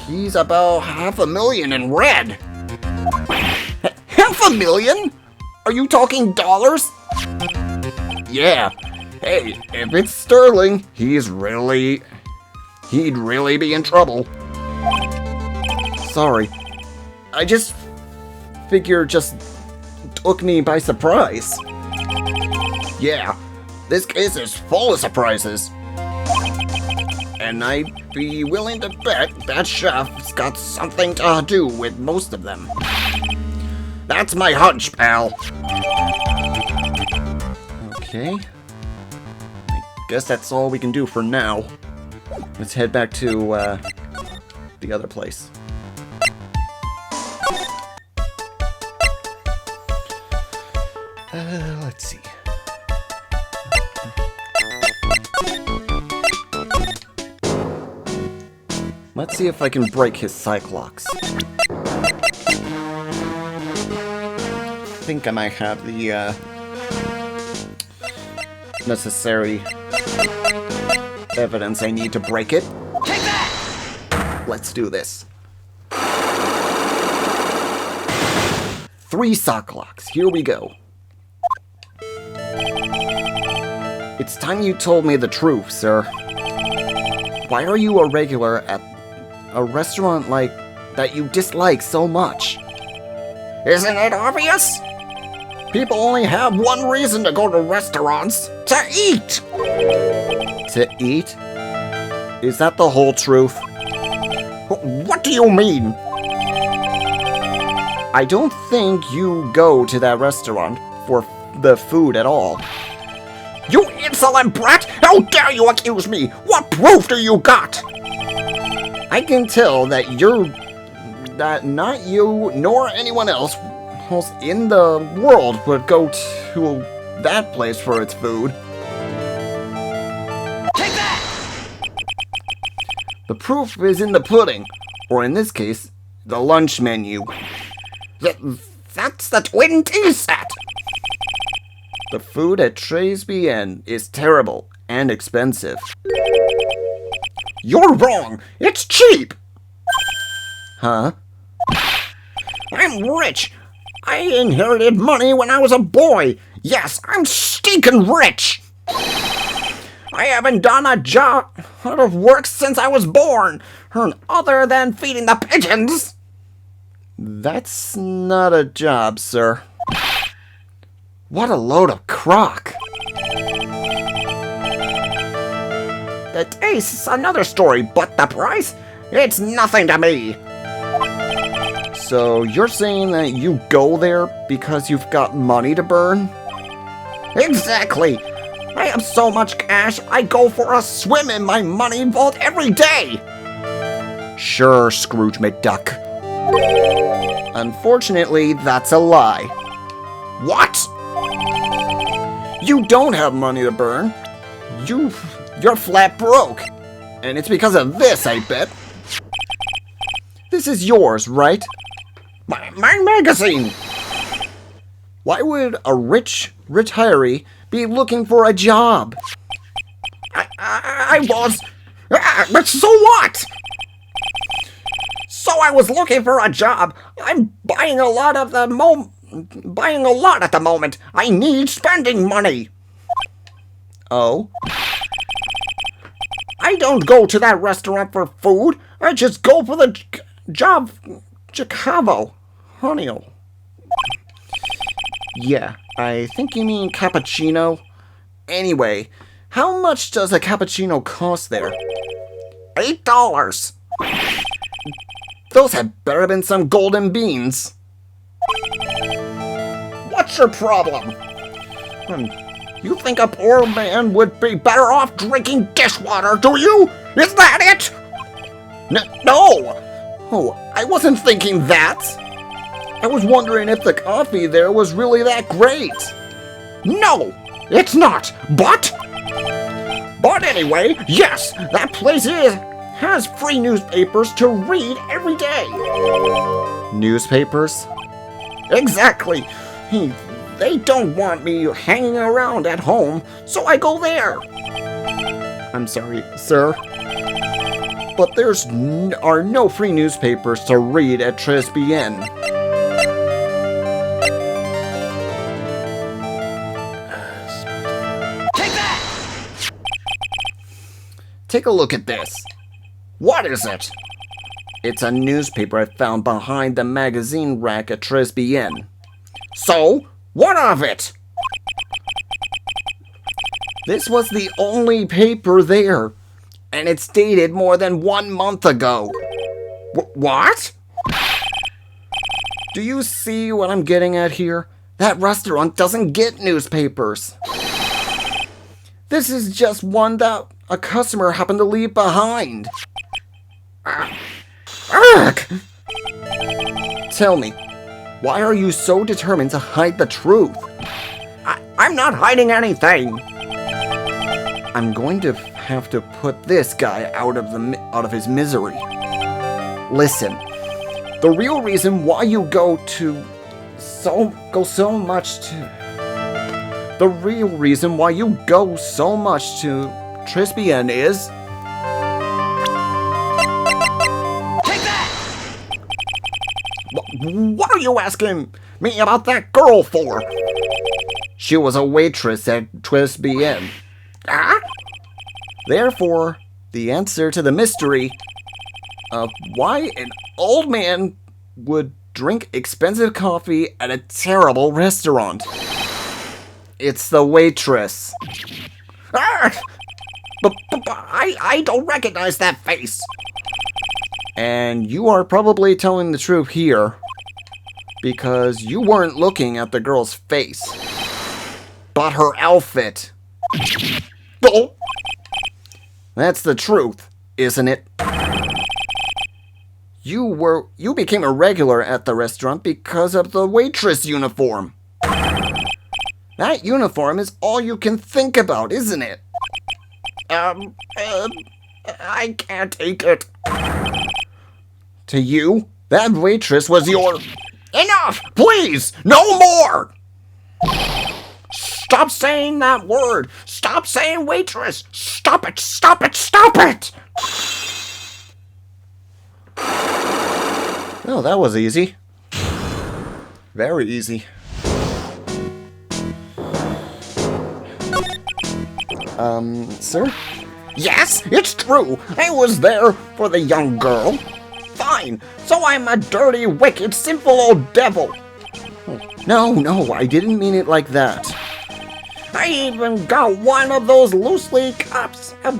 He's about $500,000 in red. $500,000? Are you talking dollars? Yeah. Hey, if it's sterling, he'd really be in trouble. Sorry. I just took me by surprise. Yeah, this case is full of surprises. And I'd be willing to bet that chef's got something to do with most of them. That's my hunch, pal. Okay. I guess that's all we can do for now. Let's head back to, the other place. Let's see. Let's see if I can break his Cyclops. I think I might have the, necessary evidence I need to break it. Take that! Let's do this. 3 Cyclops. Here we go. It's time you told me the truth, sir. Why are you a regular at a restaurant like that you dislike so much? Isn't it obvious? People only have one reason to go to restaurants: to eat! To eat? Is that the whole truth? What do you mean? I don't think you go to that restaurant for the food at all. You insolent brat! How dare you accuse me? What proof do you got? I can tell that that not you nor anyone else in the world would go to that place for its food. Take that! The proof is in the pudding, or in this case, the lunch menu. That's the twin tea set! The food at Traysby Inn is terrible and expensive. You're wrong! It's cheap! Huh? I'm rich! I inherited money when I was a boy! Yes, I'm stinking rich! I haven't done a job out of work since I was born, other than feeding the pigeons! That's not a job, sir. What a load of crock! The taste's another story, but the price? It's nothing to me! So you're saying that you go there because you've got money to burn? Exactly! I have so much cash, I go for a swim in my money vault every day! Sure, Scrooge McDuck. Unfortunately, that's a lie. What? You don't have money to burn. You're flat broke. And it's because of this, I bet. This is yours, right? My magazine! Why would a rich retiree be looking for a job? I was... but so what? So I was looking for a job. I'm buying a lot at the moment. I need spending money. Oh? I don't go to that restaurant for food. I just go for the job. Chicago. Honey. Yeah, I think you mean cappuccino. Anyway, how much does a cappuccino cost there? $8. Those had better been some golden beans. What's your problem? You think a poor man would be better off drinking dishwater, do you? Is that it? No! Oh, I wasn't thinking that. I was wondering if the coffee there was really that great. No, it's not, but anyway, yes, that place has free newspapers to read every day. Newspapers? Exactly. They don't want me hanging around at home, so I go there. I'm sorry, sir, but are no free newspapers to read at Tresbien. Take that! Take a look at this. What is it? It's a newspaper I found behind the magazine rack at Tresbien. So, what of it? This was the only paper there, and it's dated more than 1 month ago. What? Do you see what I'm getting at here? That restaurant doesn't get newspapers. This is just one that a customer happened to leave behind. Ugh! Tell me, why are you so determined to hide the truth? I'm not hiding anything. I'm going to have to put this guy out of his misery. Listen, the real reason why you go so much to Tresbien is... Take that! What are you asking me about that girl for? She was a waitress at Tresbien. Ah? Therefore, the answer to the mystery of why an old man would drink expensive coffee at a terrible restaurant. It's the waitress. Ah! But I don't recognize that face. And you are probably telling the truth here, because you weren't looking at the girl's face, but her outfit. Oh. That's the truth, isn't it? You became a regular at the restaurant because of the waitress uniform. That uniform is all you can think about, isn't it? I can't take it. To you, that waitress was your... Enough! Please! No more! Stop saying that word! Stop saying waitress! Stop it! Stop it! Stop it! Oh, that was easy. Very easy. Sir? Yes, it's true. I was there for the young girl. Fine. So I'm a dirty, wicked, sinful old devil. No, I didn't mean it like that. I even got one of those loosely cups of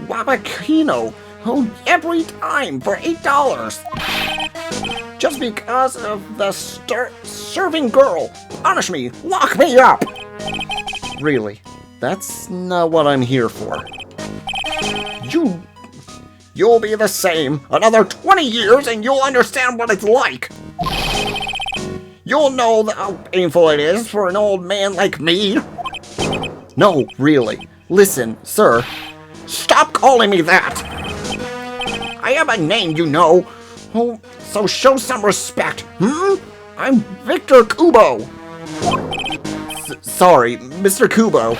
guavacino every time for $8. Just because of the serving girl. Punish me. Lock me up. Really, that's not what I'm here for. You'll be the same. Another 20 years and you'll understand what it's like. You'll know how painful it is for an old man like me. No, really. Listen, sir. Stop calling me that! I have a name, you know. Oh, so show some respect, I'm Victor Kubo. Sorry, Mr. Kubo.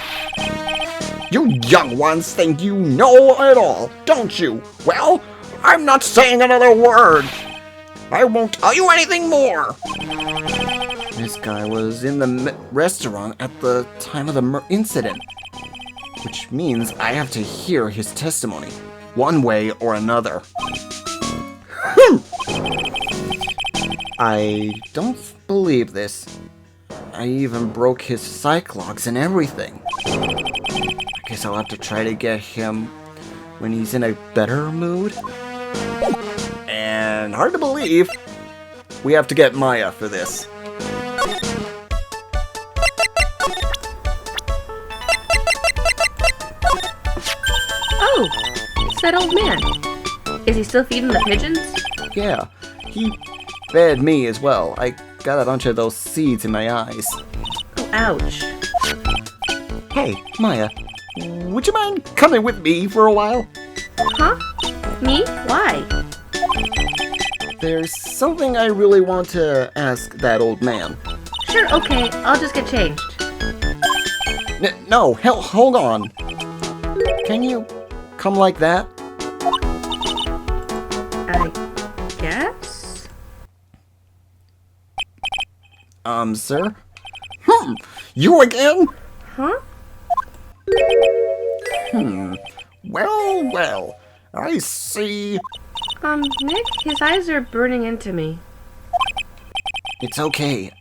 You young ones think you know it all, don't you? Well, I'm not saying another word. I won't tell you anything more. This guy was in the restaurant at the time of the incident, which means I have to hear his testimony, one way or another. I don't believe this. I even broke his psych logs and everything. I guess I'll have to try to get him when he's in a better mood. And hard to believe, we have to get Maya for this. Oh, it's that old man. Is he still feeding the pigeons? Yeah, he fed me as well. I got a bunch of those seeds in my eyes. Oh, ouch. Hey, Maya, would you mind coming with me for a while? Huh? Me? Why? There's something I really want to ask that old man. Sure, okay, I'll just get changed. No, hell, hold on. Can you come like that? I guess? Sir? You again? Huh? Well, I see. Nick, his eyes are burning into me. It's okay.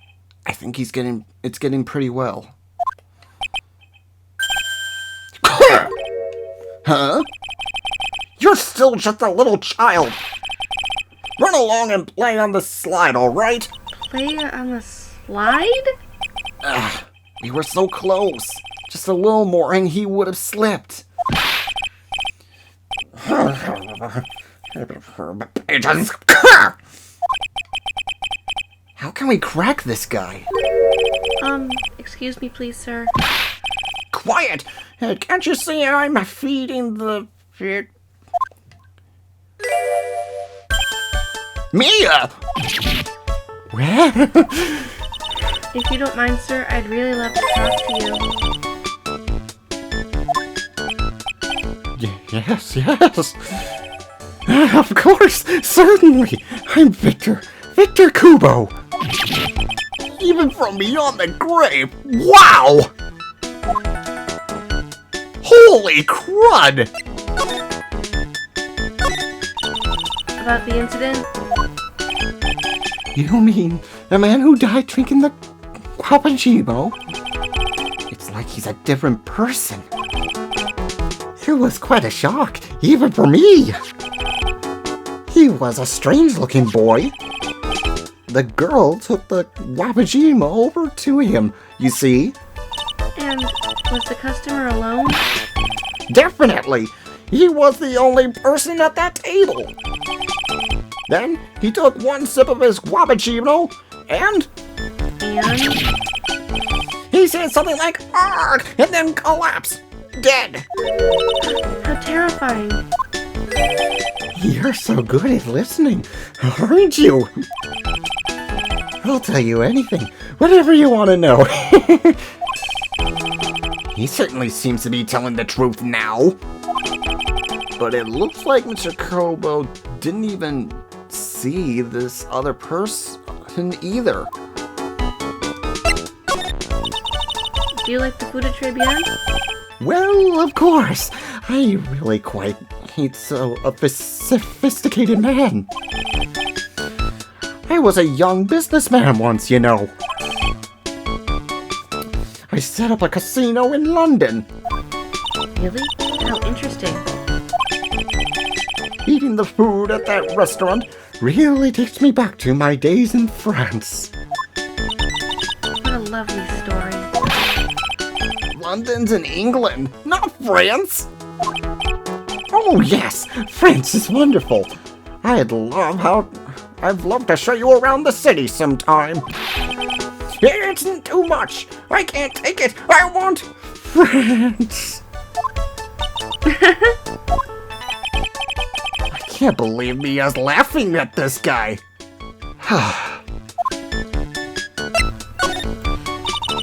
I think it's getting pretty well. Huh? You're still just a little child. Run along and play on the slide, alright? Play on the slide? We were so close. Just a little more and he would have slipped. Pigeons. How can we crack this guy? Excuse me please, sir. Quiet! Can't you see I'm feeding the... Mia! If you don't mind, sir, I'd really love to talk to you. Yes. Of course, certainly. I'm Victor Kubo. Even from beyond the grave. Wow! Holy crud! About the incident? You mean the man who died drinking the cappuccino? It's like he's a different person. It was quite a shock, even for me. He was a strange-looking boy. The girl took the Wabajima over to him, you see? And was the customer alone? Definitely. He was the only person at that table. Then he took one sip of his Wabajima and he said something like "argh" and then collapsed, dead. How terrifying. You're so good at listening, aren't you? I'll tell you anything, whatever you want to know. He certainly seems to be telling the truth now. But it looks like Mr. Kubo didn't even see this other person either. Do you like the food at Trebian? Well, of course. I really quite hate a sophisticated man. I was a young businessman once, you know. I set up a casino in London. Really? How interesting. Eating the food at that restaurant really takes me back to my days in France. What a lovely story. London's in England, not France. Oh yes, France is wonderful. I'd love to show you around the city sometime. It's too much. I can't take it. I want friends. I can't believe Mia's laughing at this guy.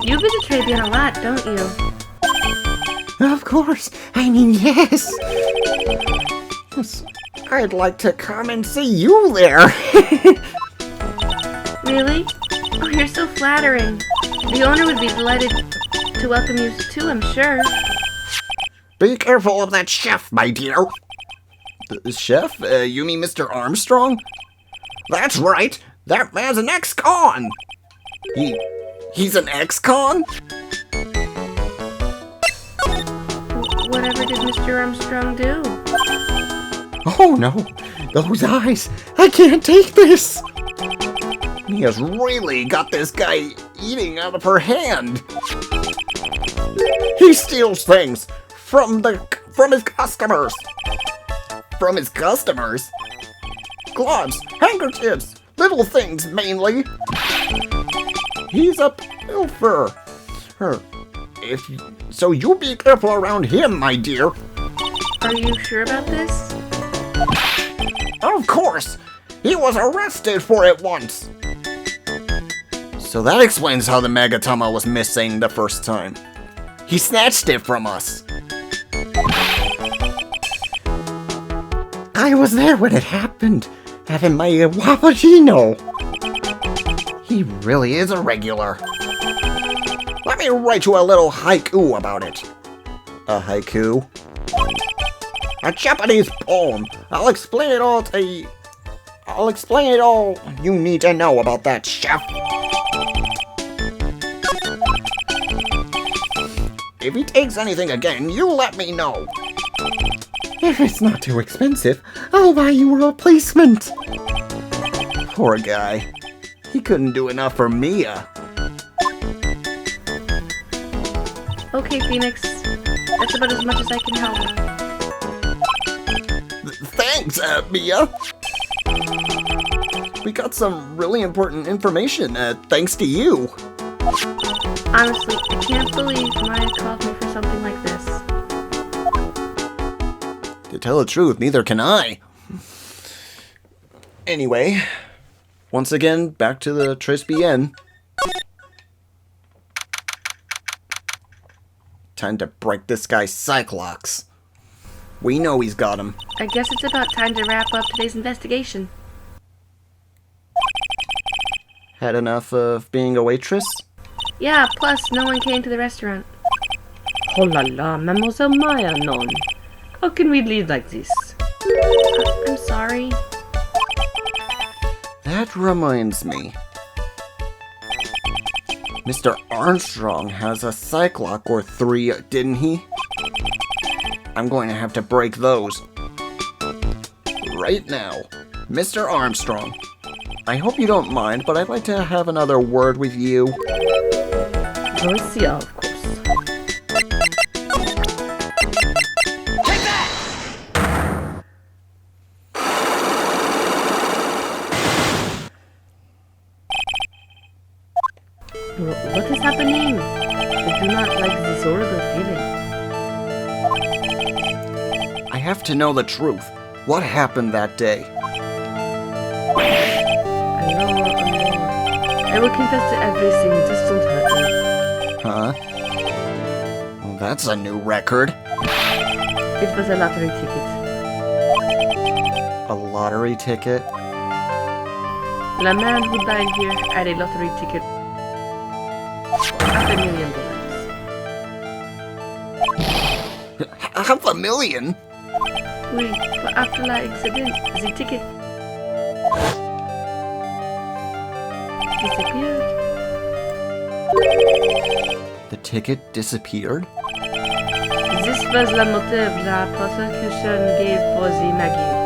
You visit Trabian a lot, don't you? Of course. I mean, yes. Yes, I'd like to come and see you there. Really? Oh, you're so flattering. The owner would be delighted to welcome you too, I'm sure. Be careful of that chef, my dear. The chef? You mean Mr. Armstrong? That's right. That man's an ex-con. He's an ex-con? Whatever did Mr. Armstrong do? Oh no, those eyes. I can't take this. Mia's really got this guy eating out of her hand. He steals things from his customers. From his customers? Gloves, handkerchiefs, little things mainly. He's a pilfer. So you be careful around him, my dear. Are you sure about this? Of course. He was arrested for it once. So that explains how the Megatama was missing the first time. He snatched it from us. I was there when it happened, having my Wapagino. He really is a regular. Let me write you a little haiku about it. A haiku? A Japanese poem. I'll explain it all you need to know about that, chef. If he takes anything again, you let me know. If it's not too expensive, I'll buy you a replacement. Poor guy. He couldn't do enough for Mia. Okay, Phoenix. That's about as much as I can help. Thanks, Mia. We got some really important information, thanks to you. Honestly, I can't believe Maya called me for something like this. To tell the truth, neither can I. Anyway, once again, back to the Trisbian. Time to break this guy's Cyclops. We know he's got him. I guess it's about time to wrap up today's investigation. Had enough of being a waitress? Yeah, plus no one came to the restaurant. Oh la la, Mademoiselle Maya, non. How can we leave like this? I'm sorry. That reminds me. Mr. Armstrong has a Cyclops or 3, didn't he? I'm going to have to break those. Right now. Mr. Armstrong. I hope you don't mind, but I'd like to have another word with you. Garcia, of course. What is happening? I do not like this horrible feeling. I have to know the truth. What happened that day? I will confess to everything, just don't hurt me. Huh? Well, that's a new record. It was a lottery ticket. A lottery ticket? The man who died here had a lottery ticket for $500,000? $500,000. Oui, but after l'accident, the ticket disappeared. The ticket disappeared? This was the motive the prosecution gave for the Maggie.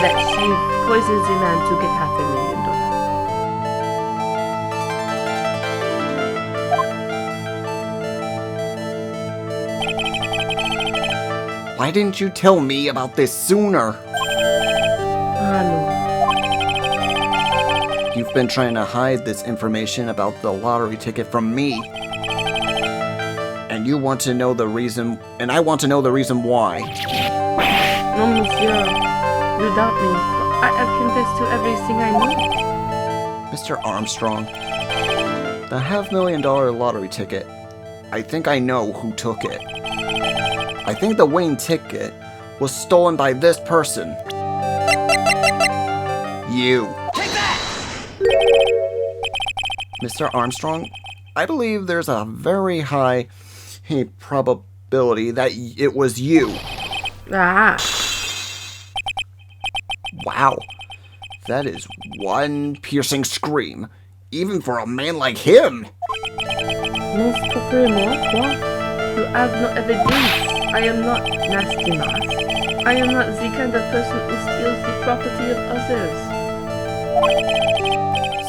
That she poisoned the man to get $500,000. Why didn't you tell me about this sooner? Ah, no. You've been trying to hide this information about the lottery ticket from me. And you want to know the reason, and I want to know the reason why. No, monsieur. You doubt me, but I have confessed to everything I know. Mr. Armstrong, the $500,000 lottery ticket. I think I know who took it. I think the winning ticket was stolen by this person. You. Take that! Mr. Armstrong, I believe there's a very high probability that it was you. Ah. Wow. That is one piercing scream, even for a man like him. Most probablement, quoi? You have no evidence. I am not nasty mask. I am not the kind of person who steals the property of others.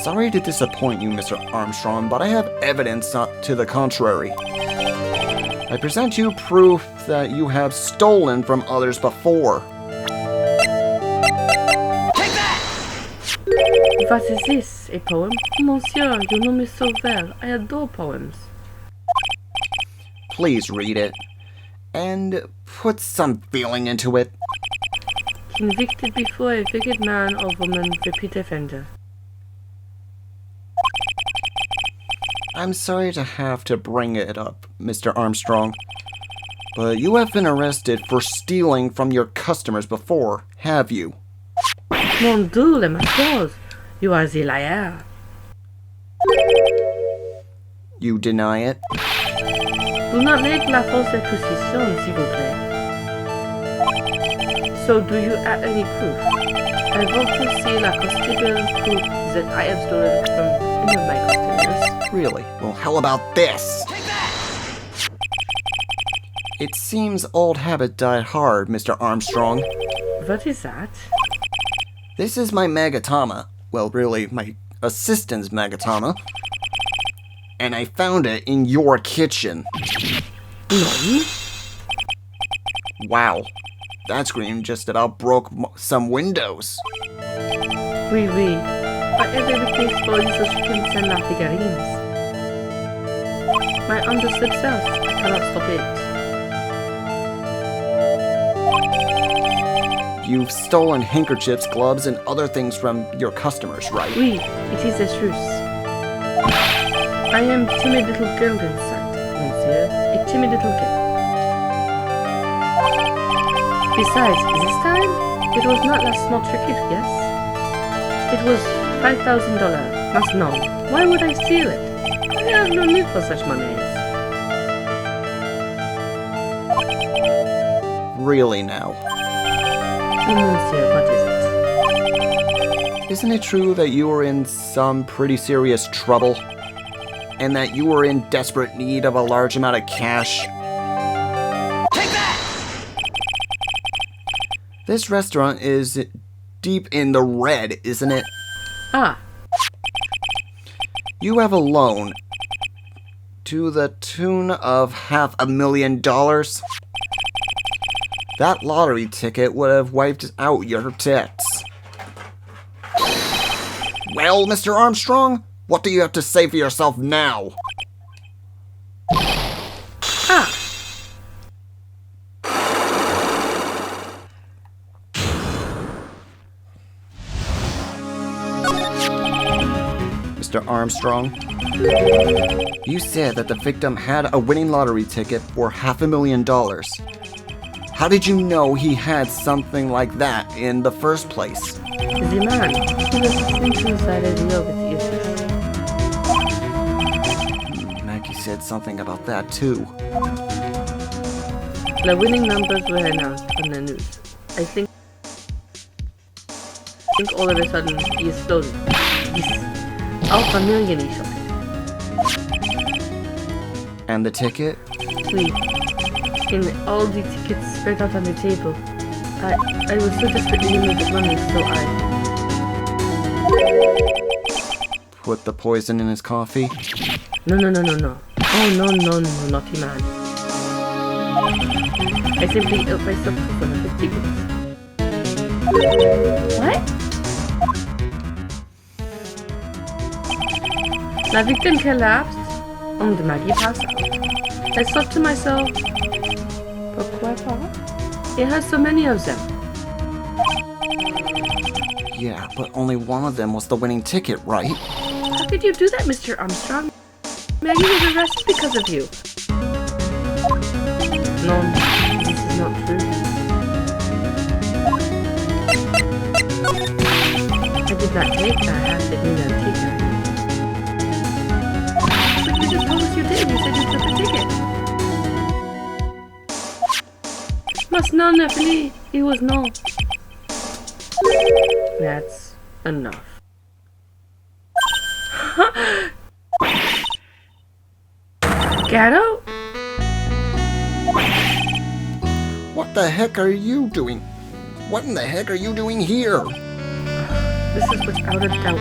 Sorry to disappoint you, Mr. Armstrong, but I have evidence to the contrary. I present you proof that you have stolen from others before. What is this? A poem? Monsieur, you know me so well. I adore poems. Please read it. And put some feeling into it. Convicted before a wicked man or woman, repeat offender. I'm sorry to have to bring it up, Mr. Armstrong, but you have been arrested for stealing from your customers before, have you? Mon Dieu, les messieurs, you are the liar. You deny it? Do not make la fausse accusation, s'il vous plaît. So, do you have any proof? I want to see la constable proof that I have stolen from any of my customers. Really? Well, how about this? It seems old habit died hard, Mr. Armstrong. What is that? This is my Magatama. Well, really, my assistant's Magatama. And I found it in your kitchen. No. Wow. That scream just about broke some windows. Oui, oui. I have everything for you so she can send la figurines. My understood self. I cannot stop it. You've stolen handkerchiefs, gloves, and other things from your customers, right? Oui, it is the truth. I am timid little girl inside, monsieur. A timid little girl. Besides, this time, it was not last small ticket, yes? It was $5,000. Must know. Why would I steal it? I have no need for such monies. Really now? Monsieur, what is it? Isn't it true that you were in some pretty serious trouble? And that you were in desperate need of a large amount of cash? Take that! This restaurant is deep in the red, isn't it? Ah. You have a loan to the tune of $500,000. That lottery ticket would have wiped out your debts. Well, Mr. Armstrong, what do you have to say for yourself now? Ah. Mr. Armstrong, you said that the victim had a winning lottery ticket for $500,000. How did you know he had something like that in the first place? The man, he was thinking inside a deal with you. Maggie said something about that too. The winning numbers were announced on the news. I think all of a sudden he is floating. He's out a million he shot. And the ticket? Oui. In all the tickets spread out on the table. I was so desperately in need of money, so I Put the poison in his coffee? No. Oh, no, naughty man. I simply helped myself to one of the tickets. What? La victim collapsed and Maggie passed out. I thought to myself, pourquoi pas? It has so many of them. Yeah, but only one of them was the winning ticket, right? How could you do that, Mr. Armstrong? Maggie was arrested because of you. No, this is not true. I did not take that half at Nina ticket. But you just told us you did. You said you took the ticket. Mas non, Nephi. It was no. That's enough. Gatto? What the heck are you doing? What in the heck are you doing here? This is without a doubt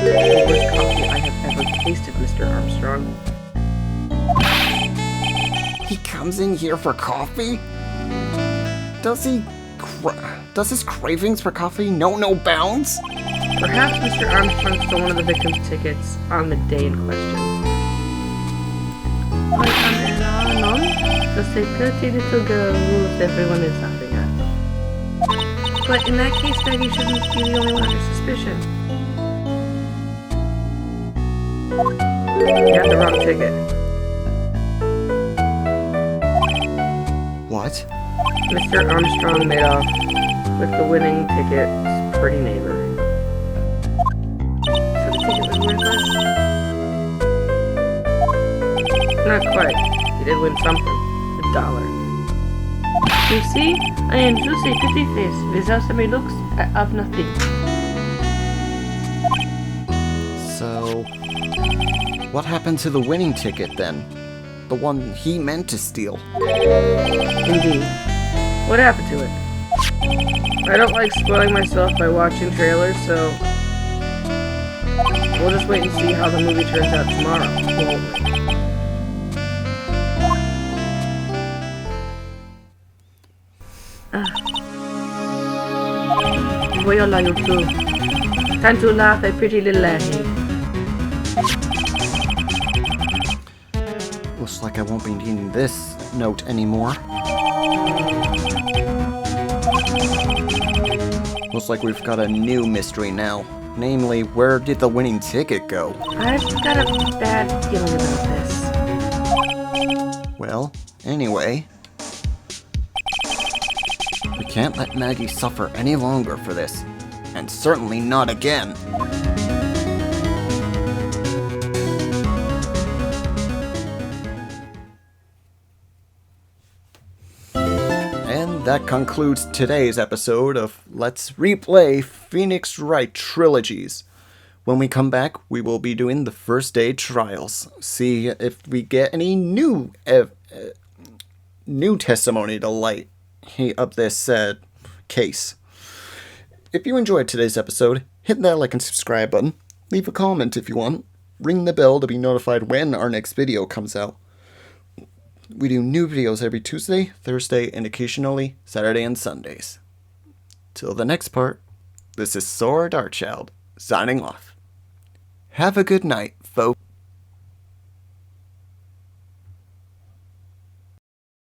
the worst coffee I have ever tasted, Mr. Armstrong. He comes in here for coffee? Does his cravings for coffee know no bounds? Perhaps Mr. Armstrong stole one of the victim's tickets on the day in question. Non? Just a pretty little girl rules everyone is laughing at. But in that case, Maggie shouldn't be the only one under suspicion. You have the wrong ticket. What? Mr. Armstrong made off with the winning ticket's pretty neighbor. So the ticket was worthless? Not quite. He did win something. $1. You see, I am just a pretty face. Without my looks, I have nothing. So, what happened to the winning ticket then? The one he meant to steal? Indeed. What happened to it? I don't like spoiling myself by watching trailers, so we'll just wait and see how the movie turns out tomorrow, won't we? Voila, you two. Time to laugh, a pretty little laddie. Looks like I won't be needing this note anymore. Looks like we've got a new mystery now. Namely, where did the winning ticket go? I've got a bad feeling about this. Well, anyway, we can't let Maggie suffer any longer for this, and certainly not again. And that concludes today's episode of Let's Replay Phoenix Wright Trilogies. When we come back, we will be doing the first day trials. See if we get any new testimony to light up this case. If you enjoyed today's episode, hit that like and subscribe button. Leave a comment if you want. Ring the bell to be notified when our next video comes out. We do new videos every Tuesday, Thursday, and occasionally Saturday and Sundays. Till the next part, this is Saur Darkchylde, signing off. Have a good night, folks.